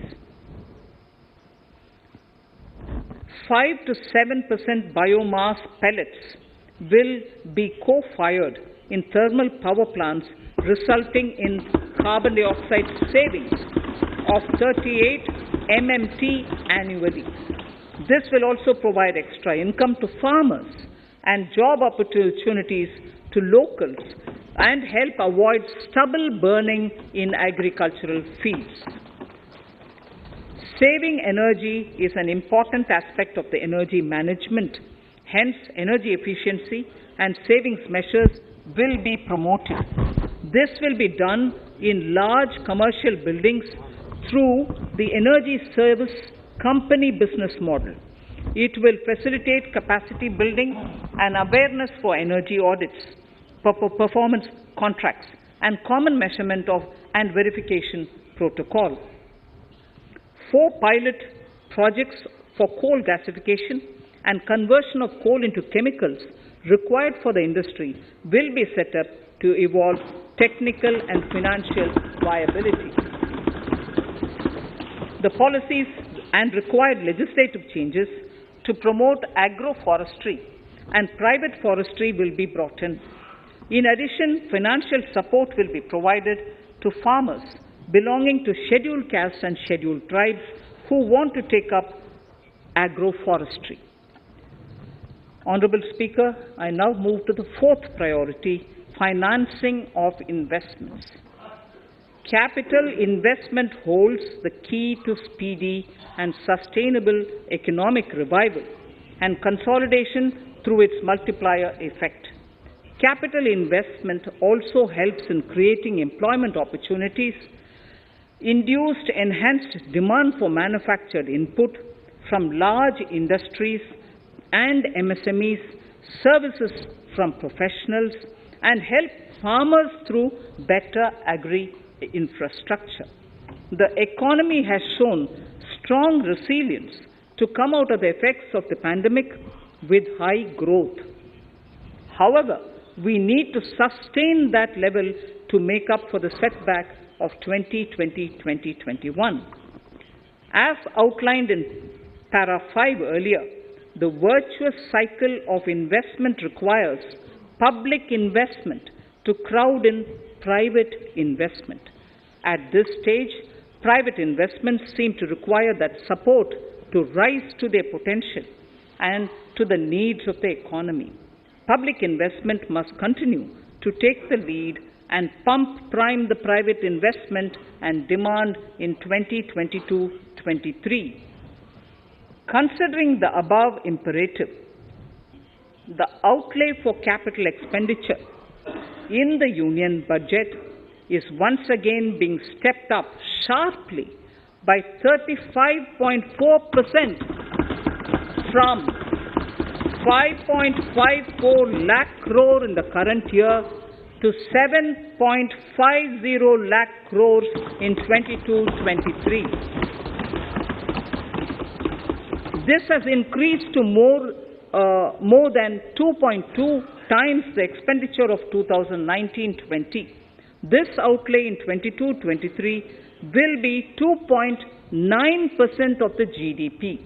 5 to 7% biomass pellets will be co-fired in thermal power plants, resulting in carbon dioxide savings of 38 MMT annually. This will also provide extra income to farmers and job opportunities to locals and help avoid stubble burning in agricultural fields. Saving energy is an important aspect of the energy management. Hence, energy efficiency and savings measures will be promoted. This will be done in large commercial buildings through the energy service company business model. It will facilitate capacity building and awareness for energy audits, performance contracts, and common measurement of and verification protocol. 4 pilot projects for coal gasification and conversion of coal into chemicals required for the industry will be set up to evolve technical and financial viability. The policies and required legislative changes to promote agroforestry and private forestry will be brought in. In addition, financial support will be provided to farmers belonging to scheduled castes and scheduled tribes who want to take up agroforestry. Honourable Speaker, I now move to the 4th priority, financing of investments. Capital investment holds the key to speedy and sustainable economic revival and consolidation through its multiplier effect. Capital investment also helps in creating employment opportunities, induced enhanced demand for manufactured input from large industries and MSMEs, services from professionals, and help farmers through better agri-infrastructure. The economy has shown strong resilience to come out of the effects of the pandemic with high growth. However, we need to sustain that level to make up for the setback of 2020-2021. As outlined in para 5 earlier, the virtuous cycle of investment requires public investment to crowd in private investment. At this stage, private investments seem to require that support to rise to their potential and to the needs of the economy. Public investment must continue to take the lead and prime the private investment and demand in 2022-23. Considering the above imperative, the outlay for capital expenditure in the Union budget is once again being stepped up sharply by 35.4% from 5.54 lakh crore in the current year to 7.50 lakh crores in 22-23. This has increased to more than 2.2 times the expenditure of 2019-20. This outlay in 22-23 will be 2.9% of the GDP.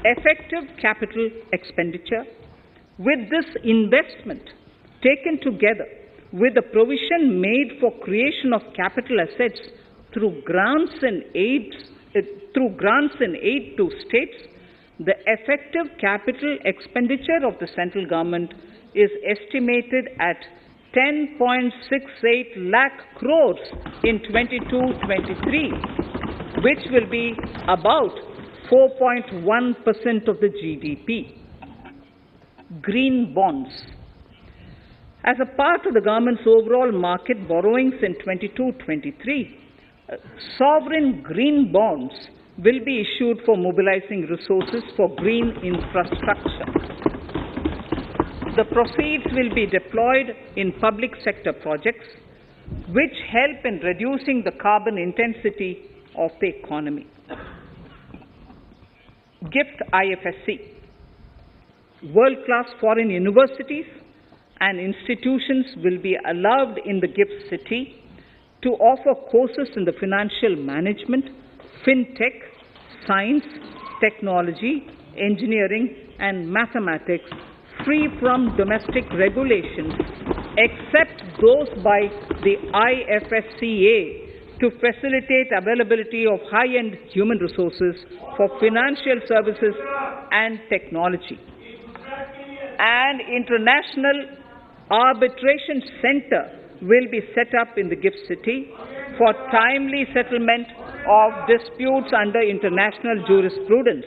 Effective capital expenditure. With this investment taken together with the provision made for creation of capital assets through grants and aid to states, the effective capital expenditure of the central government is estimated at 10.68 lakh crores in 22-23, which will be about 4.1% of the GDP. Green bonds. As a part of the government's overall market borrowings in 22-23, sovereign green bonds will be issued for mobilizing resources for green infrastructure. The proceeds will be deployed in public sector projects which help in reducing the carbon intensity of the economy. GIFT IFSC. World-class foreign universities and institutions will be allowed in the GIFT city to offer courses in the financial management, fintech, science, technology, engineering, and mathematics free from domestic regulations, except those by the IFSCA to facilitate availability of high-end human resources for financial services and technology. An international arbitration center will be set up in the GIFT city for timely settlement of disputes under international jurisprudence.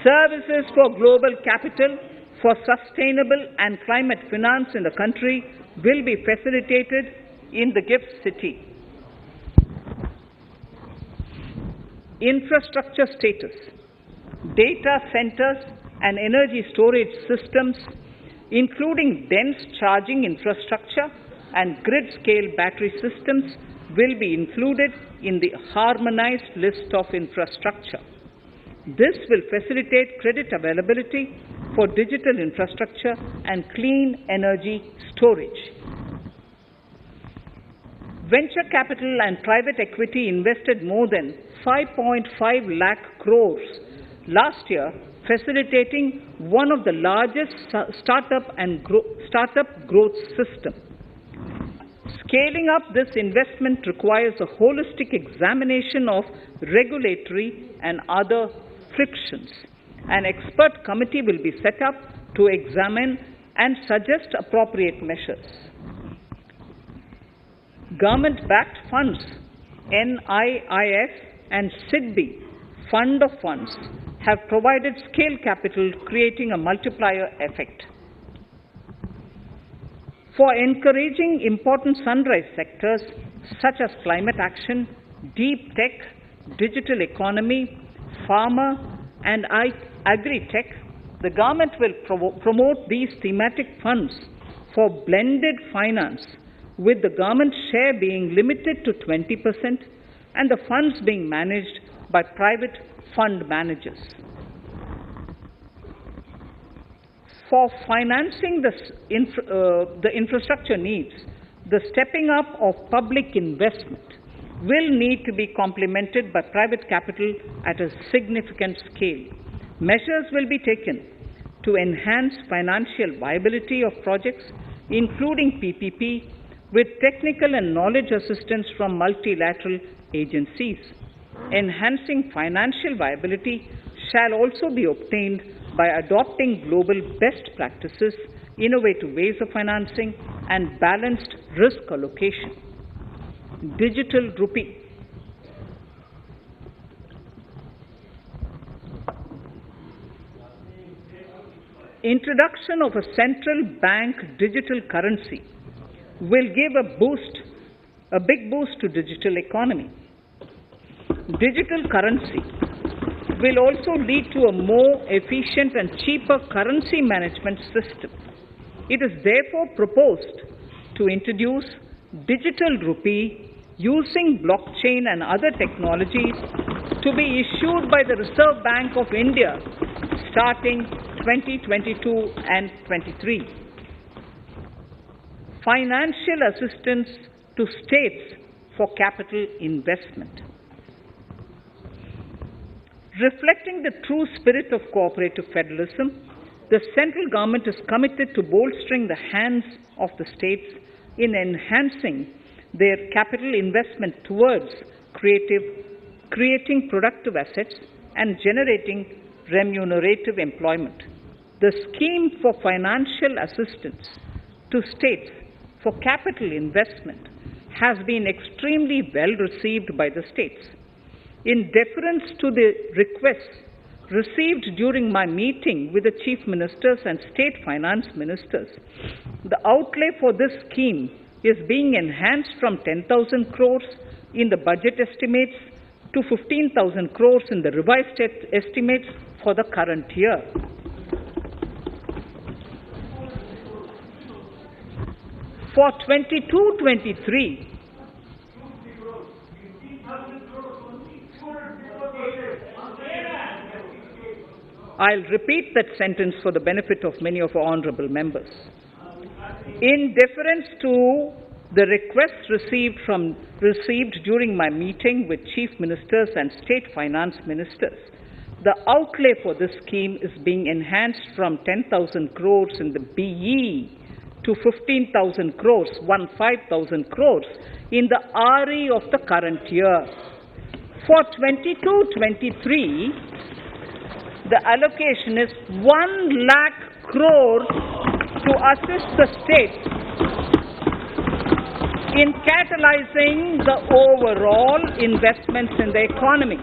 Services for global capital for sustainable and climate finance in the country will be facilitated in the GIFT city. Infrastructure status. Data centers and energy storage systems, including dense charging infrastructure and grid-scale battery systems, will be included in the harmonized list of infrastructure. This will facilitate credit availability for digital infrastructure and clean energy storage. Venture capital and private equity invested more than 5.5 lakh crores last year, facilitating one of the largest startup growth systems. Scaling up this investment requires a holistic examination of regulatory and other frictions. An expert committee will be set up to examine and suggest appropriate measures. Government-backed funds, NIIF and SIDBI, Fund of Funds, have provided scale capital, creating a multiplier effect. For encouraging important sunrise sectors such as climate action, deep tech, digital economy, pharma, and agri-tech, the government will promote these thematic funds for blended finance, with the government share being limited to 20% and the funds being managed by private fund managers. For financing the infrastructure needs, the stepping up of public investment will need to be complemented by private capital at a significant scale. Measures will be taken to enhance financial viability of projects, including PPP, with technical and knowledge assistance from multilateral agencies. Enhancing financial viability shall also be obtained by adopting global best practices, innovative ways of financing, and balanced risk allocation. Digital rupee. Introduction of a central bank digital currency will give a big boost to digital economy. Digital currency will also lead to a more efficient and cheaper currency management system. It is therefore proposed to introduce digital rupee using blockchain and other technologies to be issued by the Reserve Bank of India starting 2022 and 23. Financial assistance to states for capital investment. Reflecting the true spirit of cooperative federalism, the central government is committed to bolstering the hands of the states in enhancing their capital investment towards creating productive assets and generating remunerative employment. the scheme for financial assistance to states for capital investment has been extremely well received by the states. In deference to the requests received during my meeting with the Chief Ministers and State Finance Ministers, the outlay for this scheme is being enhanced from 10,000 crores in the budget estimates to 15,000 crores in the revised estimates for the current year. For 22-23, I'll repeat that sentence for the benefit of many of our honourable members. In deference to the requests received during my meeting with Chief Ministers and State Finance Ministers, the outlay for this scheme is being enhanced from 10,000 crores in the BE to 15,000 crores, 15,000 crores in the RE of the current year. For 22-23, the allocation is 1 lakh crores to assist the states in catalyzing the overall investments in the economy.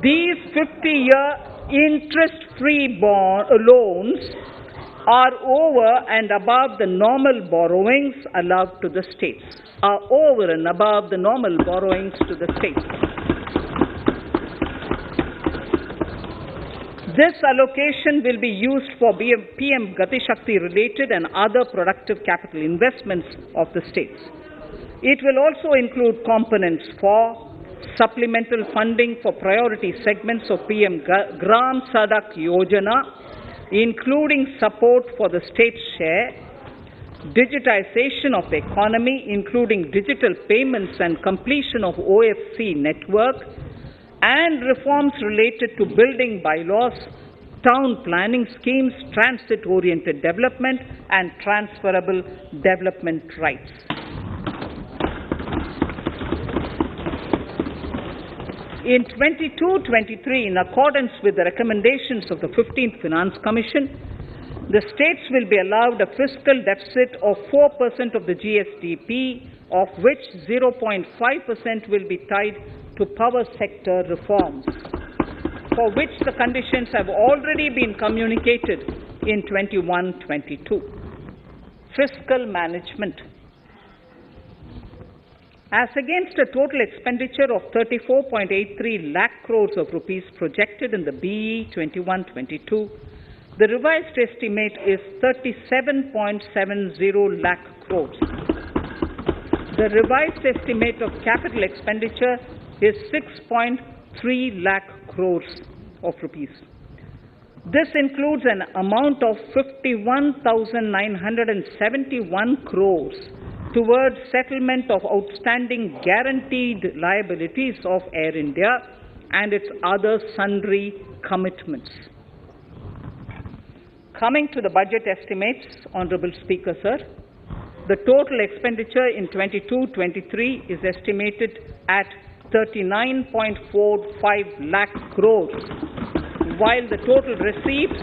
These 50-year interest-free loans are over and above the normal borrowings allowed to the states, This allocation will be used for PM Gati Shakti related and other productive capital investments of the states. It will also include components for supplemental funding for priority segments of PM Gram Sadak Yojana, including support for the state's share, digitization of the economy, including digital payments and completion of OFC network, and reforms related to building bylaws, town planning schemes, transit-oriented development, and transferable development rights. In 22-23, in accordance with the recommendations of the 15th Finance Commission, the states will be allowed a fiscal deficit of 4% of the GSDP, of which 0.5% will be tied to power sector reforms, for which the conditions have already been communicated in 21-22. Fiscal management. As against a total expenditure of 34.83 lakh crores of rupees projected in the BE 21-22, the revised estimate is 37.70 lakh crores. The revised estimate of capital expenditure is 6.3 lakh crores of rupees. This includes an amount of 51,971 crores towards settlement of outstanding guaranteed liabilities of Air India and its other sundry commitments. Coming to the budget estimates, Honourable Speaker, sir, the total expenditure in 22-23 is estimated at 39.45 lakh crores, while the total receipts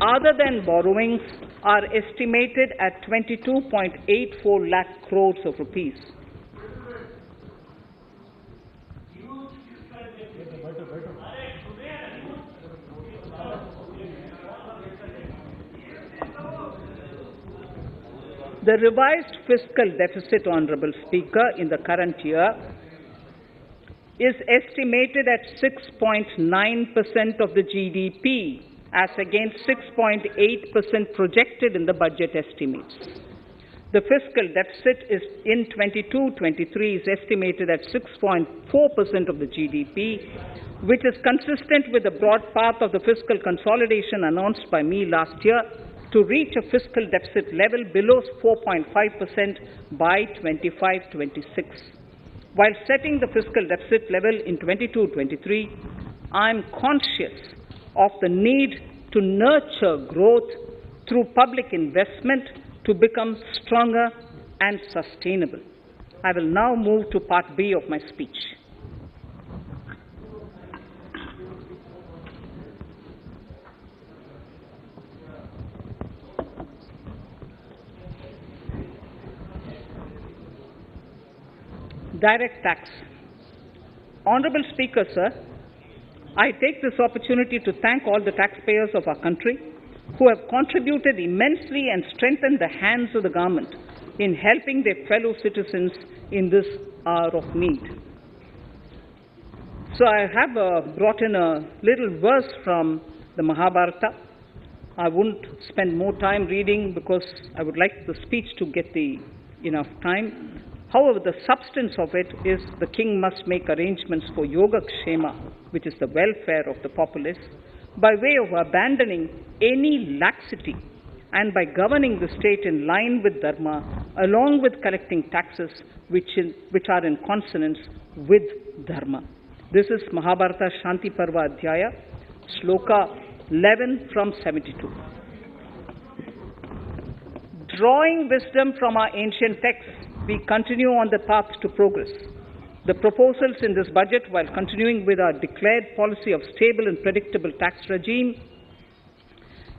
other than borrowings are estimated at 22.84 lakh crores of rupees. The revised fiscal deficit, Honourable Speaker, in the current year is estimated at 6.9% of the GDP, as against 6.8% projected in the budget estimates. The fiscal deficit is in 22-23 is estimated at 6.4% of the GDP, which is consistent with the broad path of the fiscal consolidation announced by me last year to reach a fiscal deficit level below 4.5% by 25-26. While setting the fiscal deficit level in 22-23, I am conscious of the need to nurture growth through public investment to become stronger and sustainable. I will now move to Part B of my speech. direct tax. Honorable Speaker, sir, I take this opportunity to thank all the taxpayers of our country who have contributed immensely and strengthened the hands of the government in helping their fellow citizens in this hour of need. So I have brought in a little verse from the Mahabharata. I won't spend more time reading because I would like the speech to get enough time. However, the substance of it is the king must make arrangements for Yogakshema, which is the welfare of the populace, by way of abandoning any laxity and by governing the state in line with Dharma, along with collecting taxes which are in consonance with Dharma. This is Mahabharata Shanti Parva Adhyaya, Shloka 11 from 72. Drawing wisdom from our ancient texts, we continue on the path to progress. The proposals in this budget, while continuing with our declared policy of stable and predictable tax regime,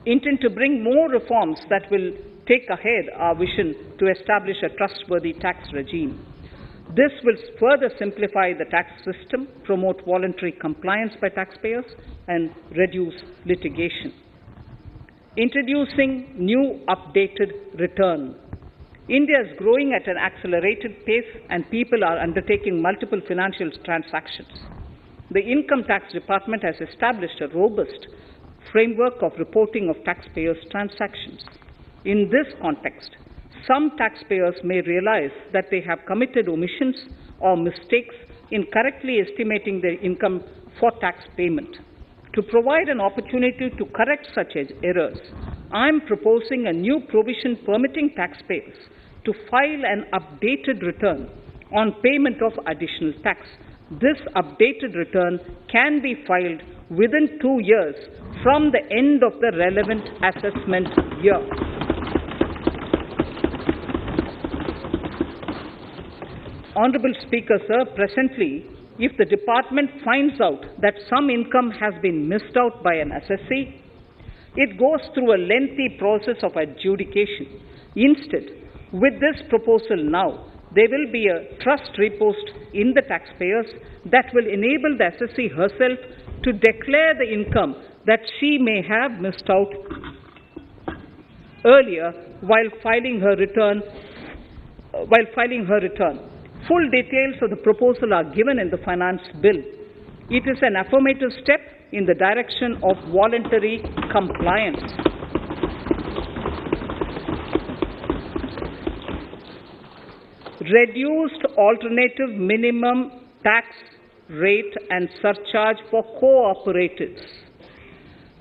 intend to bring more reforms that will take ahead our vision to establish a trustworthy tax regime. This will further simplify the tax system, promote voluntary compliance by taxpayers, and reduce litigation. Introducing new updated return. India is growing at an accelerated pace and people are undertaking multiple financial transactions. The Income Tax Department has established a robust framework of reporting of taxpayers' transactions. In this context, some taxpayers may realize that they have committed omissions or mistakes in correctly estimating their income for tax payment. To provide an opportunity to correct such errors, I am proposing a new provision permitting taxpayers to file an updated return on payment of additional tax. This updated return can be filed within 2 years from the end of the relevant assessment year. Honorable Speaker, sir, presently, if the department finds out that some income has been missed out by an assessee, it goes through a lengthy process of adjudication. Instead, with this proposal now, there will be a trust repost in the taxpayers that will enable the assessee herself to declare the income that she may have missed out earlier while filing her return. Full details of the proposal are given in the finance bill. It is an affirmative step in the direction of voluntary compliance. Reduced alternative minimum tax rate and surcharge for cooperatives.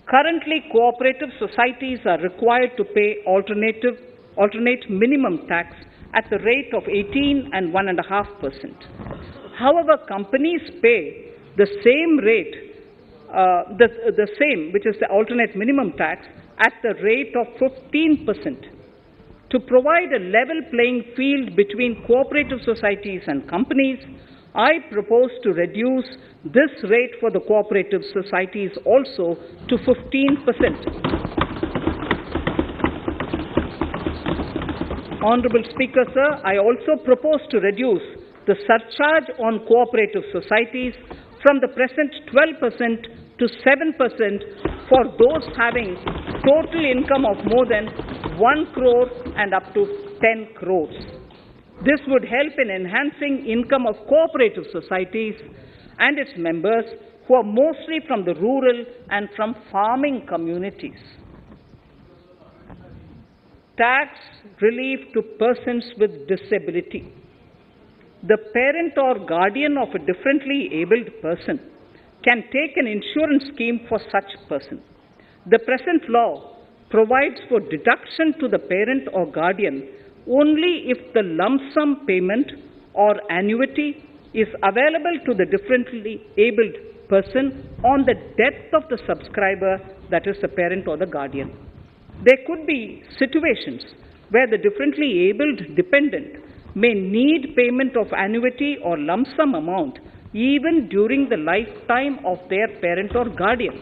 Currently, cooperative societies are required to pay alternate minimum tax at the rate of 18 and 1.5%. However, companies pay the same rate, the same, which is the alternate minimum tax, at the rate of 15%. To provide a level playing field between cooperative societies and companies, I propose to reduce this rate for the cooperative societies also to 15%. Honorable Speaker, sir, I also propose to reduce the surcharge on cooperative societies from the present 12% to 7% for those having total income of more than 1 crore and up to 10 crores. This would help in enhancing income of cooperative societies and its members who are mostly from the rural and from farming communities. Tax relief to persons with disability. The parent or guardian of a differently abled person can take an insurance scheme for such person. The present law provides for deduction to the parent or guardian only if the lump sum payment or annuity is available to the differently abled person on the death of the subscriber, that is the parent or the guardian. There could be situations where the differently abled dependent may need payment of annuity or lump sum amount even during the lifetime of their parent or guardian.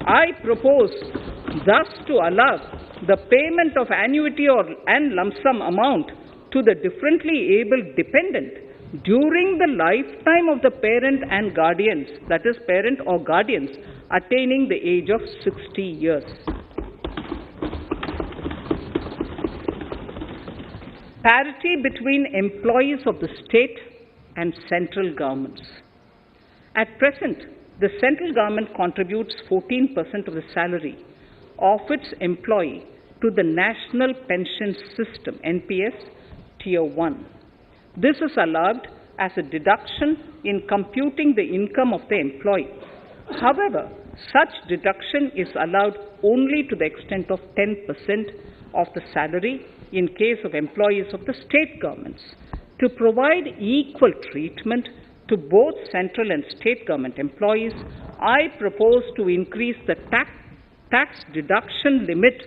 I propose thus to allow the payment of annuity and lump sum amount to the differently abled dependent during the lifetime of the parent and guardians, that is, parent or guardians, attaining the age of 60 years. Parity between employees of the state and central governments. At present, the central government contributes 14% of the salary of its employee to the National Pension System, NPS, Tier 1. This is allowed as a deduction in computing the income of the employee. However, such deduction is allowed only to the extent of 10% of the salary in case of employees of the state governments. To provide equal treatment to both central and state government employees, I propose to increase the tax deduction limit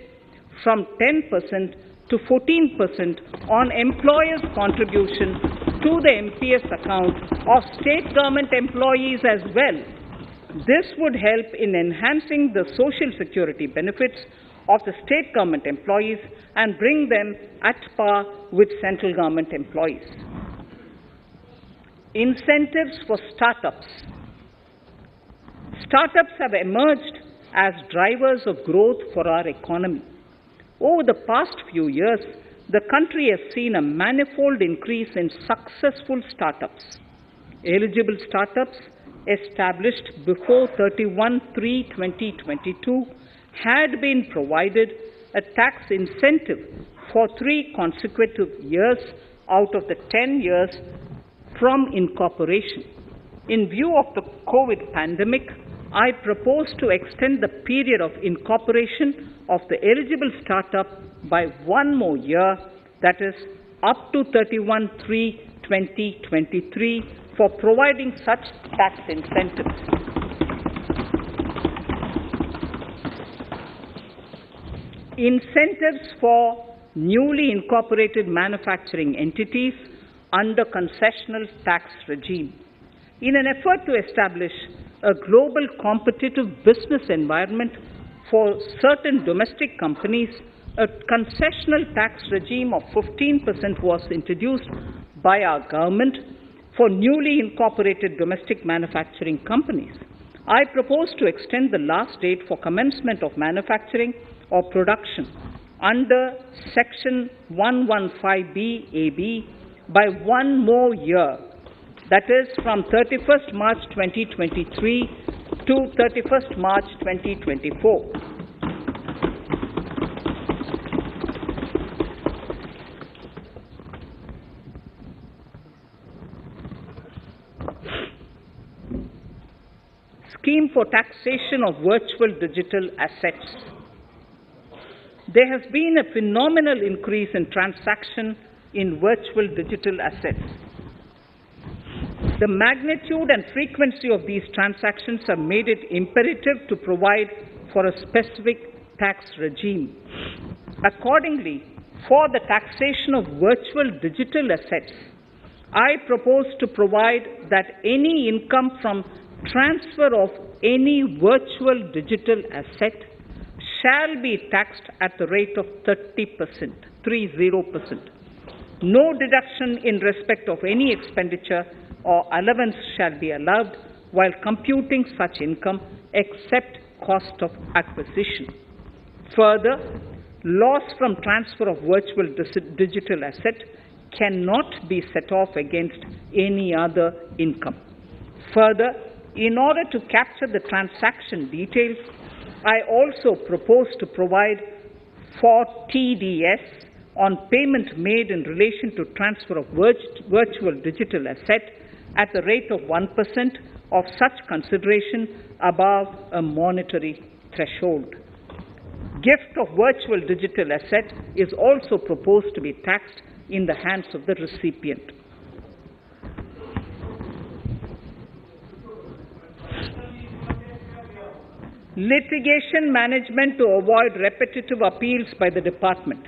from 10% to 14% on employers' contribution to the MPS account of state government employees as well. This would help in enhancing the social security benefits of the state government employees and bring them at par with central government employees. Incentives for startups. Startups have emerged as drivers of growth for our economy. Over the past few years, the country has seen a manifold increase in successful startups. Eligible startups established before 31/3/2022 had been provided a tax incentive for 3 consecutive years out of the 10 years from incorporation. In view of the COVID pandemic, I propose to extend the period of incorporation of the eligible startup by 1 more year, that is, up to 31/3/2023, for providing such tax incentives. Incentives for newly incorporated manufacturing entities under concessional tax regime. In an effort to establish a global competitive business environment for certain domestic companies, a concessional tax regime of 15% was introduced by our government for newly incorporated domestic manufacturing companies. I propose to extend the last date for commencement of manufacturing or production under Section 115B(ab) by 1 more year, that is from 31st March 2023 to 31st March 2024. Scheme for taxation of virtual digital assets. There has been a phenomenal increase in transaction in virtual digital assets. The magnitude and frequency of these transactions have made it imperative to provide for a specific tax regime. Accordingly, for the taxation of virtual digital assets, I propose to provide that any income from transfer of any virtual digital asset shall be taxed at the rate of 30%, 30%. No deduction in respect of any expenditure or allowance shall be allowed while computing such income except cost of acquisition. Further, loss from transfer of virtual digital asset cannot be set off against any other income. Further, in order to capture the transaction details, I also propose to provide for TDS on payment made in relation to transfer of virtual digital asset at the rate of 1% of such consideration above a monetary threshold. Gift of virtual digital asset is also proposed to be taxed in the hands of the recipient. Litigation management to avoid repetitive appeals by the department.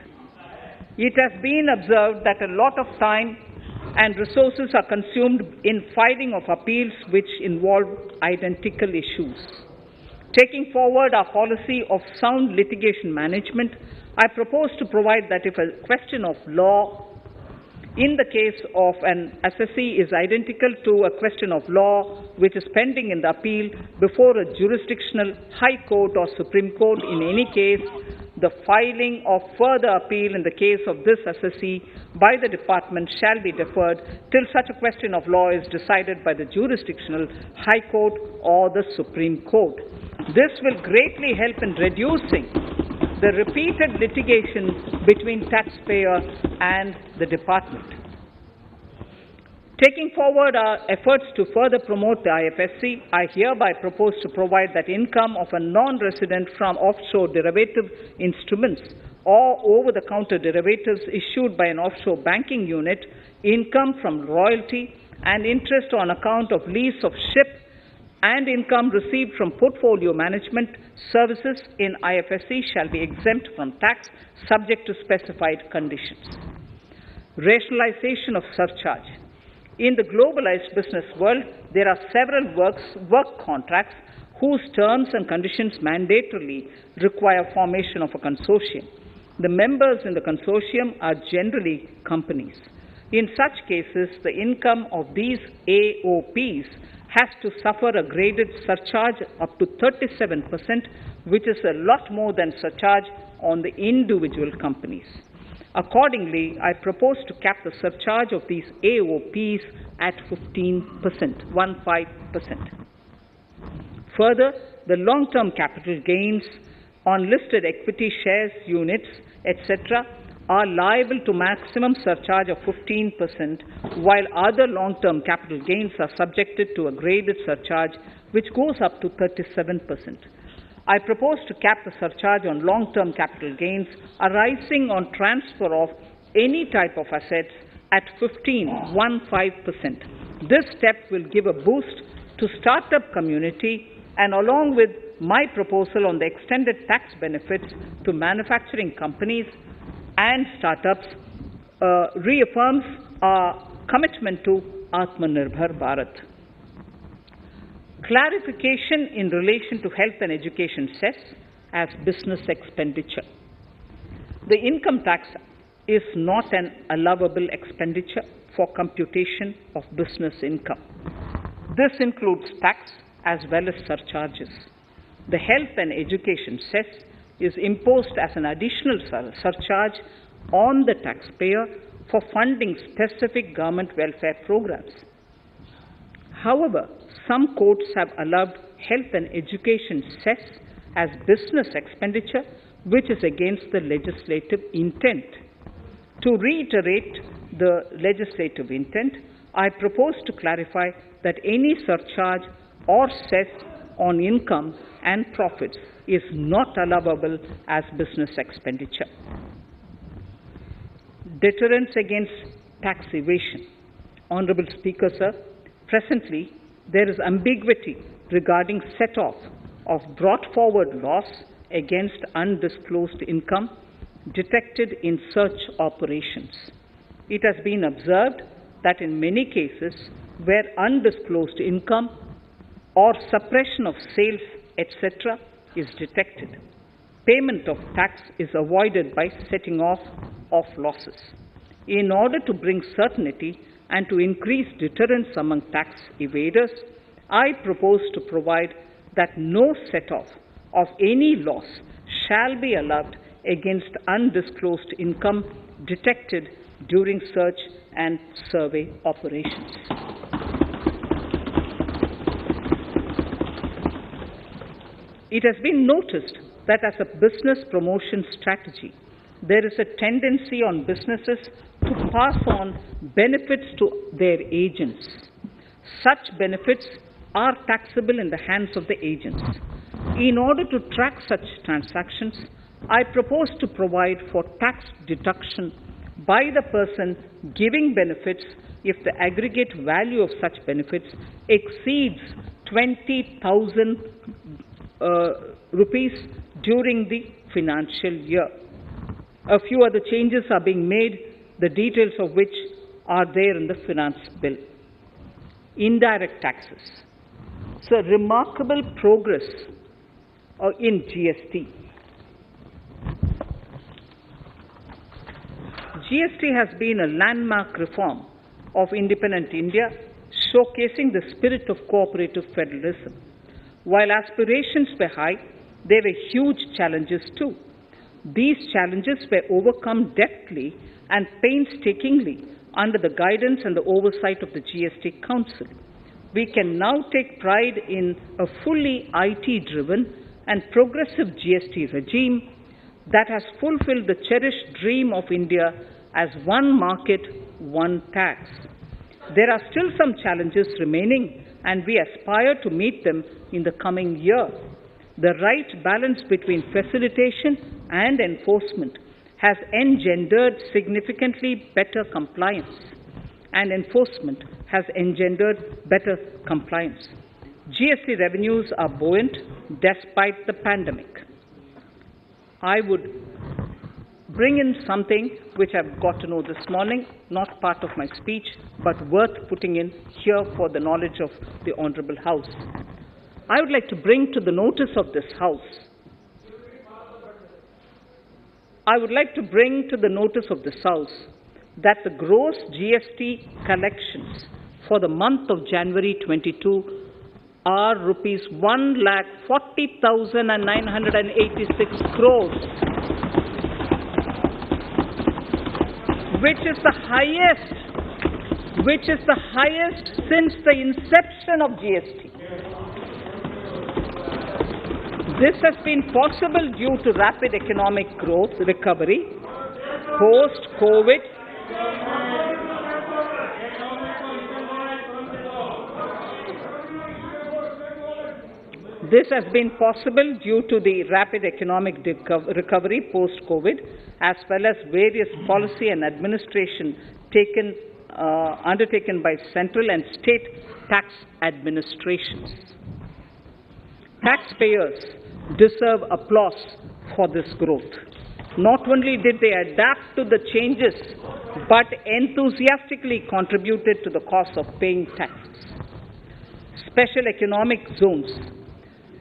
It has been observed that a lot of time and resources are consumed in filing of appeals which involve identical issues. Taking forward our policy of sound litigation management, I propose to provide that if a question of law in the case of an assessee is identical to a question of law which is pending in the appeal before a jurisdictional High Court or Supreme Court. In any case, the filing of further appeal in the case of this assessee by the department shall be deferred till such a question of law is decided by the jurisdictional High Court or the Supreme Court. This will greatly help in reducing the repeated litigation between taxpayer and the department. Taking forward our efforts to further promote the IFSC, I hereby propose to provide that income of a non-resident from offshore derivative instruments or over-the-counter derivatives issued by an offshore banking unit, income from royalty and interest on account of lease of ship, and income received from portfolio management services in IFSC shall be exempt from tax subject to specified conditions. Rationalization of surcharge. In the globalized business world, there are several work contracts whose terms and conditions mandatorily require formation of a consortium. The members in the consortium are generally companies. In such cases, the income of these AOPs has to suffer a graded surcharge up to 37%, which is a lot more than surcharge on the individual companies. Accordingly, I propose to cap the surcharge of these AOPs at 15%, 15%. Further, the long-term capital gains on listed equity shares, units, etc., are liable to maximum surcharge of 15%, while other long-term capital gains are subjected to a graded surcharge which goes up to 37%. I propose to cap the surcharge on long-term capital gains arising on transfer of any type of assets at 15%. This step will give a boost to startup community, and along with my proposal on the extended tax benefits to manufacturing companies and startups, reaffirms our commitment to Atmanirbhar Bharat. Clarification in relation to health and education cess as business expenditure. The income tax is not an allowable expenditure for computation of business income. This includes tax as well as surcharges. The health and education cess is imposed as an additional surcharge on the taxpayer for funding specific government welfare programs. However, some courts have allowed health and education cess as business expenditure, which is against the legislative intent. To reiterate the legislative intent, I propose to clarify that any surcharge or cess on income and profits is not allowable as business expenditure. Deterrence against tax evasion. Honorable Speaker, sir, presently there is ambiguity regarding set-off of brought forward loss against undisclosed income detected in search operations. It has been observed that in many cases where undisclosed income or suppression of sales, etc., is detected, payment of tax is avoided by setting off of losses. In order to bring certainty and to increase deterrence among tax evaders, I propose to provide that no set-off of any loss shall be allowed against undisclosed income detected during search and survey operations. It has been noticed that as a business promotion strategy, there is a tendency on businesses to pass on benefits to their agents. Such benefits are taxable in the hands of the agents. In order to track such transactions, I propose to provide for tax deduction by the person giving benefits if the aggregate value of such benefits exceeds 20,000 rupees during the financial year. A few other changes are being made, the details of which are there in the finance bill. Indirect taxes. So, remarkable progress in GST. GST has been a landmark reform of independent India, showcasing the spirit of cooperative federalism. While aspirations were high, there were huge challenges too. These challenges were overcome deftly and painstakingly under the guidance and the oversight of the GST Council. We can now take pride in a fully IT-driven and progressive GST regime that has fulfilled the cherished dream of India as one market, one tax. There are still some challenges remaining, and we aspire to meet them in the coming year. The right balance between facilitation and enforcement has engendered significantly better compliance, and enforcement has engendered better compliance. GST revenues are buoyant despite the pandemic. I would bring in something which I've got to know this morning, not part of my speech, but worth putting in here for the knowledge of the Honourable House. I would like to bring to the notice of this House that the gross GST collections for the month of January 22 are rupees 1,40,986 crores, which is the highest since the inception of GST. This has been possible due to rapid economic growth, recovery, post-COVID, recovery post-COVID, as well as various policy and administration undertaken by central and state tax administrations. Taxpayers deserve applause for this growth. Not only did they adapt to the changes, but enthusiastically contributed to the cost of paying taxes. Special economic zones.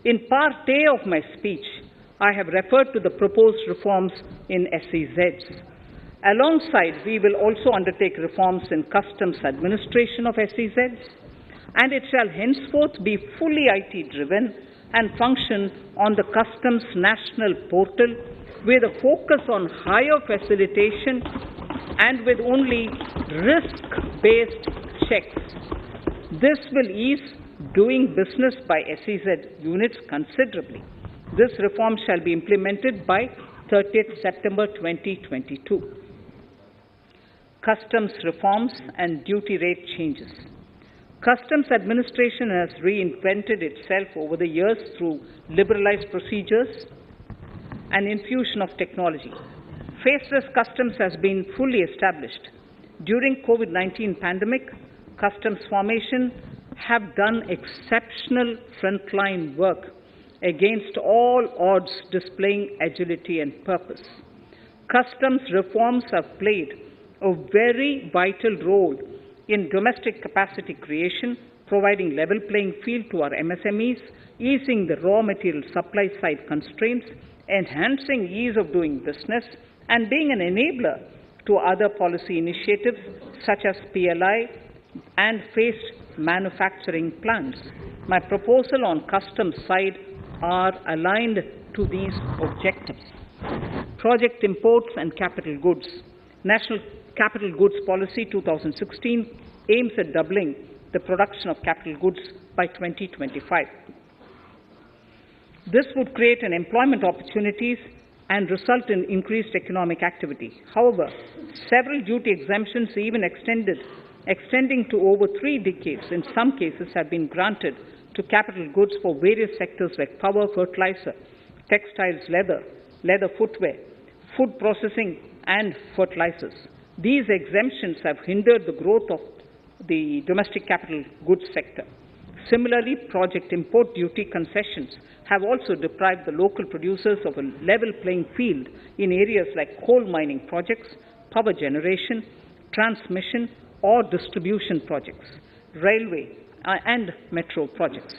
In part A of my speech, I have referred to the proposed reforms in SEZs. Alongside, we will also undertake reforms in customs administration of SEZs, and it shall henceforth be fully IT-driven and function on the Customs National Portal with a focus on higher facilitation and with only risk-based checks. This will ease doing business by SEZ units considerably. This reform shall be implemented by 30th September 2022. Customs reforms and duty rate changes. Customs administration has reinvented itself over the years through liberalized procedures and infusion of technology. Faceless customs has been fully established. During COVID-19 pandemic, customs formation have done exceptional frontline work against all odds, displaying agility and purpose. Customs reforms have played a very vital role in domestic capacity creation, providing level playing field to our MSMEs, easing the raw material supply side constraints, enhancing ease of doing business, and being an enabler to other policy initiatives such as PLI and phased manufacturing plans. My proposal on customs side are aligned to these objectives. Project imports and capital goods. National Capital Goods Policy 2016 aims at doubling the production of capital goods by 2025. This would create an employment opportunities and result in increased economic activity. However, several duty exemptions, even extending to over 3 decades, in some cases have been granted to capital goods for various sectors like power, fertilizer, textiles, leather footwear, food processing, and fertilizers. These exemptions have hindered the growth of the domestic capital goods sector. Similarly, project import duty concessions have also deprived the local producers of a level playing field in areas like coal mining projects, power generation, transmission or distribution projects, railway and metro projects.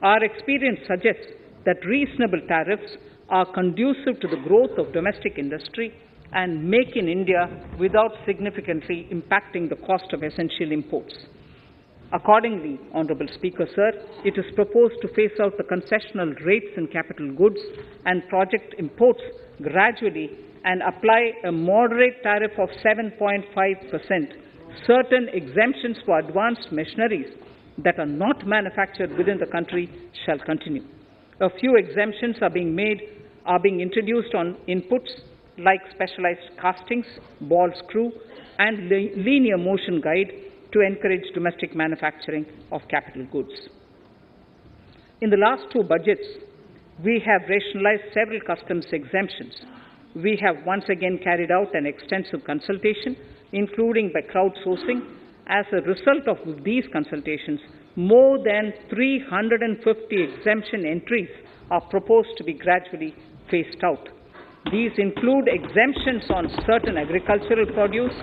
Our experience suggests that reasonable tariffs are conducive to the growth of domestic industry and Make in India without significantly impacting the cost of essential imports. Accordingly, Honourable Speaker, Sir, it is proposed to phase out the concessional rates in capital goods and project imports gradually and apply a moderate tariff of 7.5%. Certain exemptions for advanced machineries that are not manufactured within the country shall continue. A few exemptions are being introduced on inputs like specialized castings, ball screw, and linear motion guide to encourage domestic manufacturing of capital goods. In the last two budgets, we have rationalized several customs exemptions. We have once again carried out an extensive consultation, including by crowdsourcing. As a result of these consultations, more than 350 exemption entries are proposed to be gradually phased out. These include exemptions on certain agricultural produce,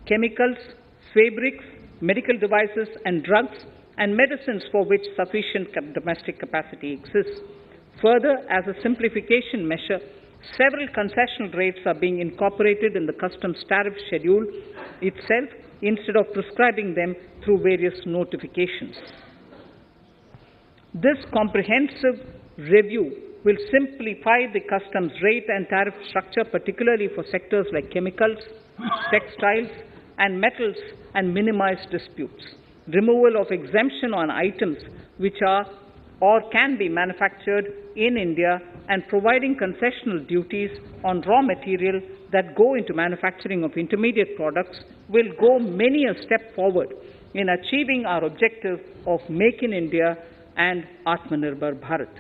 chemicals, fabrics, medical devices and drugs, and medicines for which sufficient domestic capacity exists. Further, as a simplification measure, several concessional rates are being incorporated in the customs tariff schedule itself instead of prescribing them through various notifications. This comprehensive review will simplify the customs rate and tariff structure, particularly for sectors like chemicals, textiles, and metals, and minimize disputes. Removal of exemption on items which are or can be manufactured in India and providing concessional duties on raw material that go into manufacturing of intermediate products will go many a step forward in achieving our objective of Make in India and Atmanirbhar Bharat.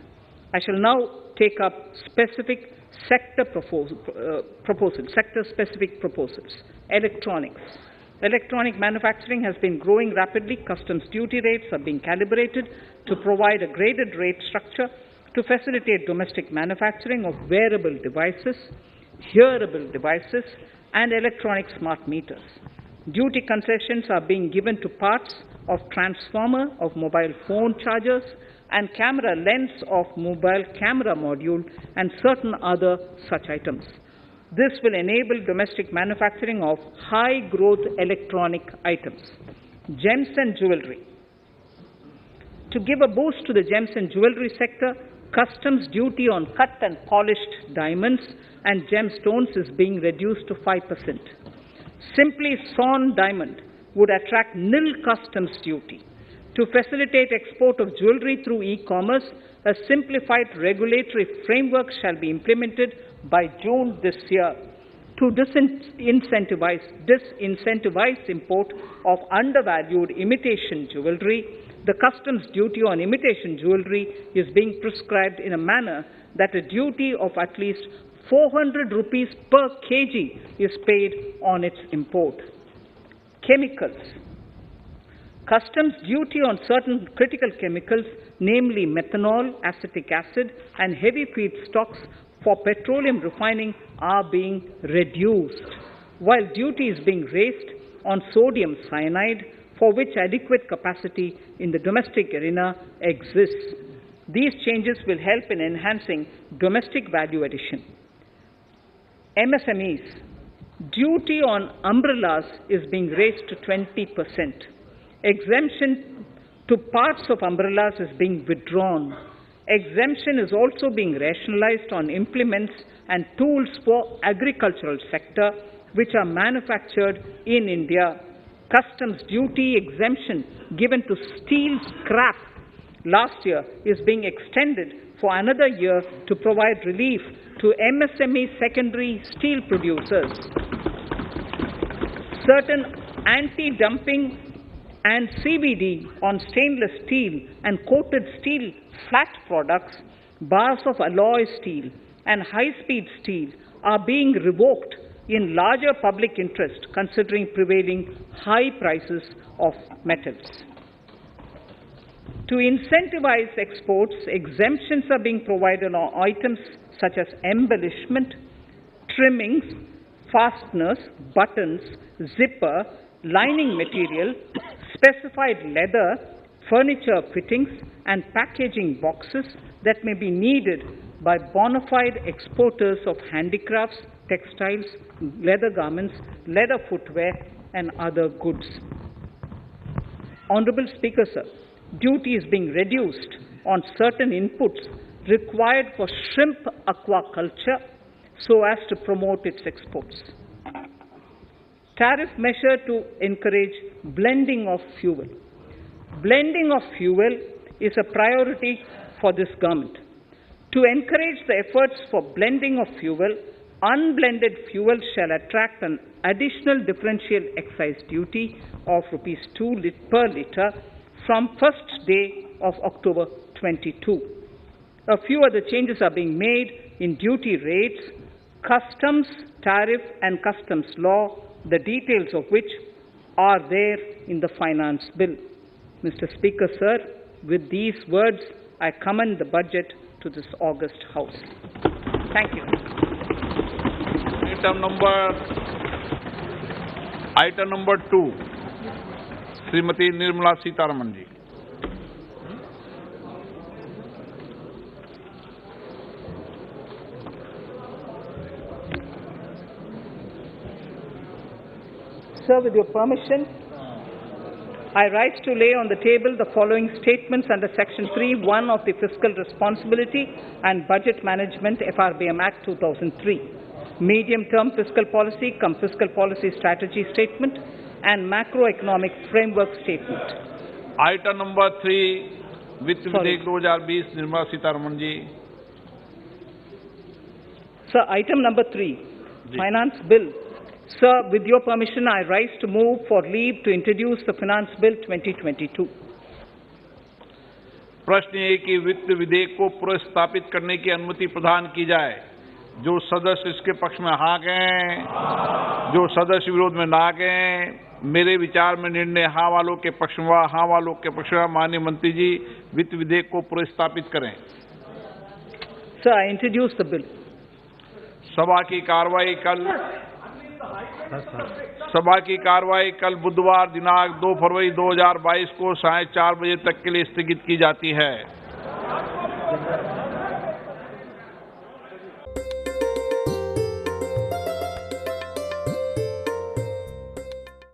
I shall now take up specific sector-specific proposals. Electronics. Electronic manufacturing has been growing rapidly. Customs duty rates are being calibrated to provide a graded rate structure to facilitate domestic manufacturing of wearable devices, hearable devices, and electronic smart meters. Duty concessions are being given to parts of transformer of mobile phone chargers and camera lens of mobile camera module and certain other such items. This will enable domestic manufacturing of high-growth electronic items. Gems and jewelry. To give a boost to the gems and jewelry sector, customs duty on cut and polished diamonds and gemstones is being reduced to 5%. Simply sawn diamond would attract nil customs duty. To facilitate export of jewelry through e-commerce, a simplified regulatory framework shall be implemented by June this year. To disincentivize import of undervalued imitation jewelry, the customs duty on imitation jewelry is being prescribed in a manner that a duty of at least 400 rupees per kg is paid on its import. Chemicals. Customs duty on certain critical chemicals, namely methanol, acetic acid, and heavy feedstocks for petroleum refining are being reduced, while duty is being raised on sodium cyanide, for which adequate capacity in the domestic arena exists. These changes will help in enhancing domestic value addition. MSMEs. Duty on umbrellas is being raised to 20%. Exemption to parts of umbrellas is being withdrawn. Exemption is also being rationalized on implements and tools for agricultural sector which are manufactured in India. Customs duty exemption given to steel scrap last year is being extended for another year to provide relief to MSME secondary steel producers. Certain anti-dumping and CVD on stainless steel and coated steel flat products, bars of alloy steel and high-speed steel are being revoked in larger public interest considering prevailing high prices of metals. To incentivize exports, exemptions are being provided on items such as embellishment, trimmings, fasteners, buttons, zipper, lining material, specified leather, furniture fittings, and packaging boxes that may be needed by bona fide exporters of handicrafts, textiles, leather garments, leather footwear, and other goods. Honourable Speaker, sir, duty is being reduced on certain inputs required for shrimp aquaculture so as to promote its exports. Tariff measure to encourage blending of fuel. Blending of fuel is a priority for this government. To encourage the efforts for blending of fuel, unblended fuel shall attract an additional differential excise duty of ₹2 per litre from first day of October 22. A few other changes are being made in duty rates, customs, tariff and customs law, the details of which are there in the finance bill. Mr. Speaker, sir, with these words, I commend the budget to this august House. Thank you. Item number 2, Srimati Nirmala Sitharaman ji. Sir, with your permission, I rise to lay on the table the following statements under Section 3(1) of the Fiscal Responsibility and Budget Management FRBM Act 2003, Medium-Term Fiscal Policy cum Fiscal Policy Strategy Statement and Macroeconomic Framework Statement. Item number 3, Vitt Videk 2020, Nirmala Sitharaman ji. Sir, item number 3, Finance Bill. Sir, with your permission, I rise to move for leave to introduce the Finance Bill 2022. प्रश्न ये कि वित्त विधेयक को पुनर्स्थापित करने की अनुमति प्रदान की जाए। जो सदस्य इसके पक्ष में हाँ कहें, जो सदस्य विरोध में ना कहें, मेरे विचार में निर्णय हाँ वालों के पक्ष में, हाँ वालों के पक्ष में। माननीय मंत्री जी, वित्त विधेयक को पुनर्स्थापित करें। Sir, I introduce the bill. सभा की कार्रवाई कल बुधवार दिनांक 2 फरवरी 2022 को 4:30 बजे तक के लिए स्थगित की जाती है।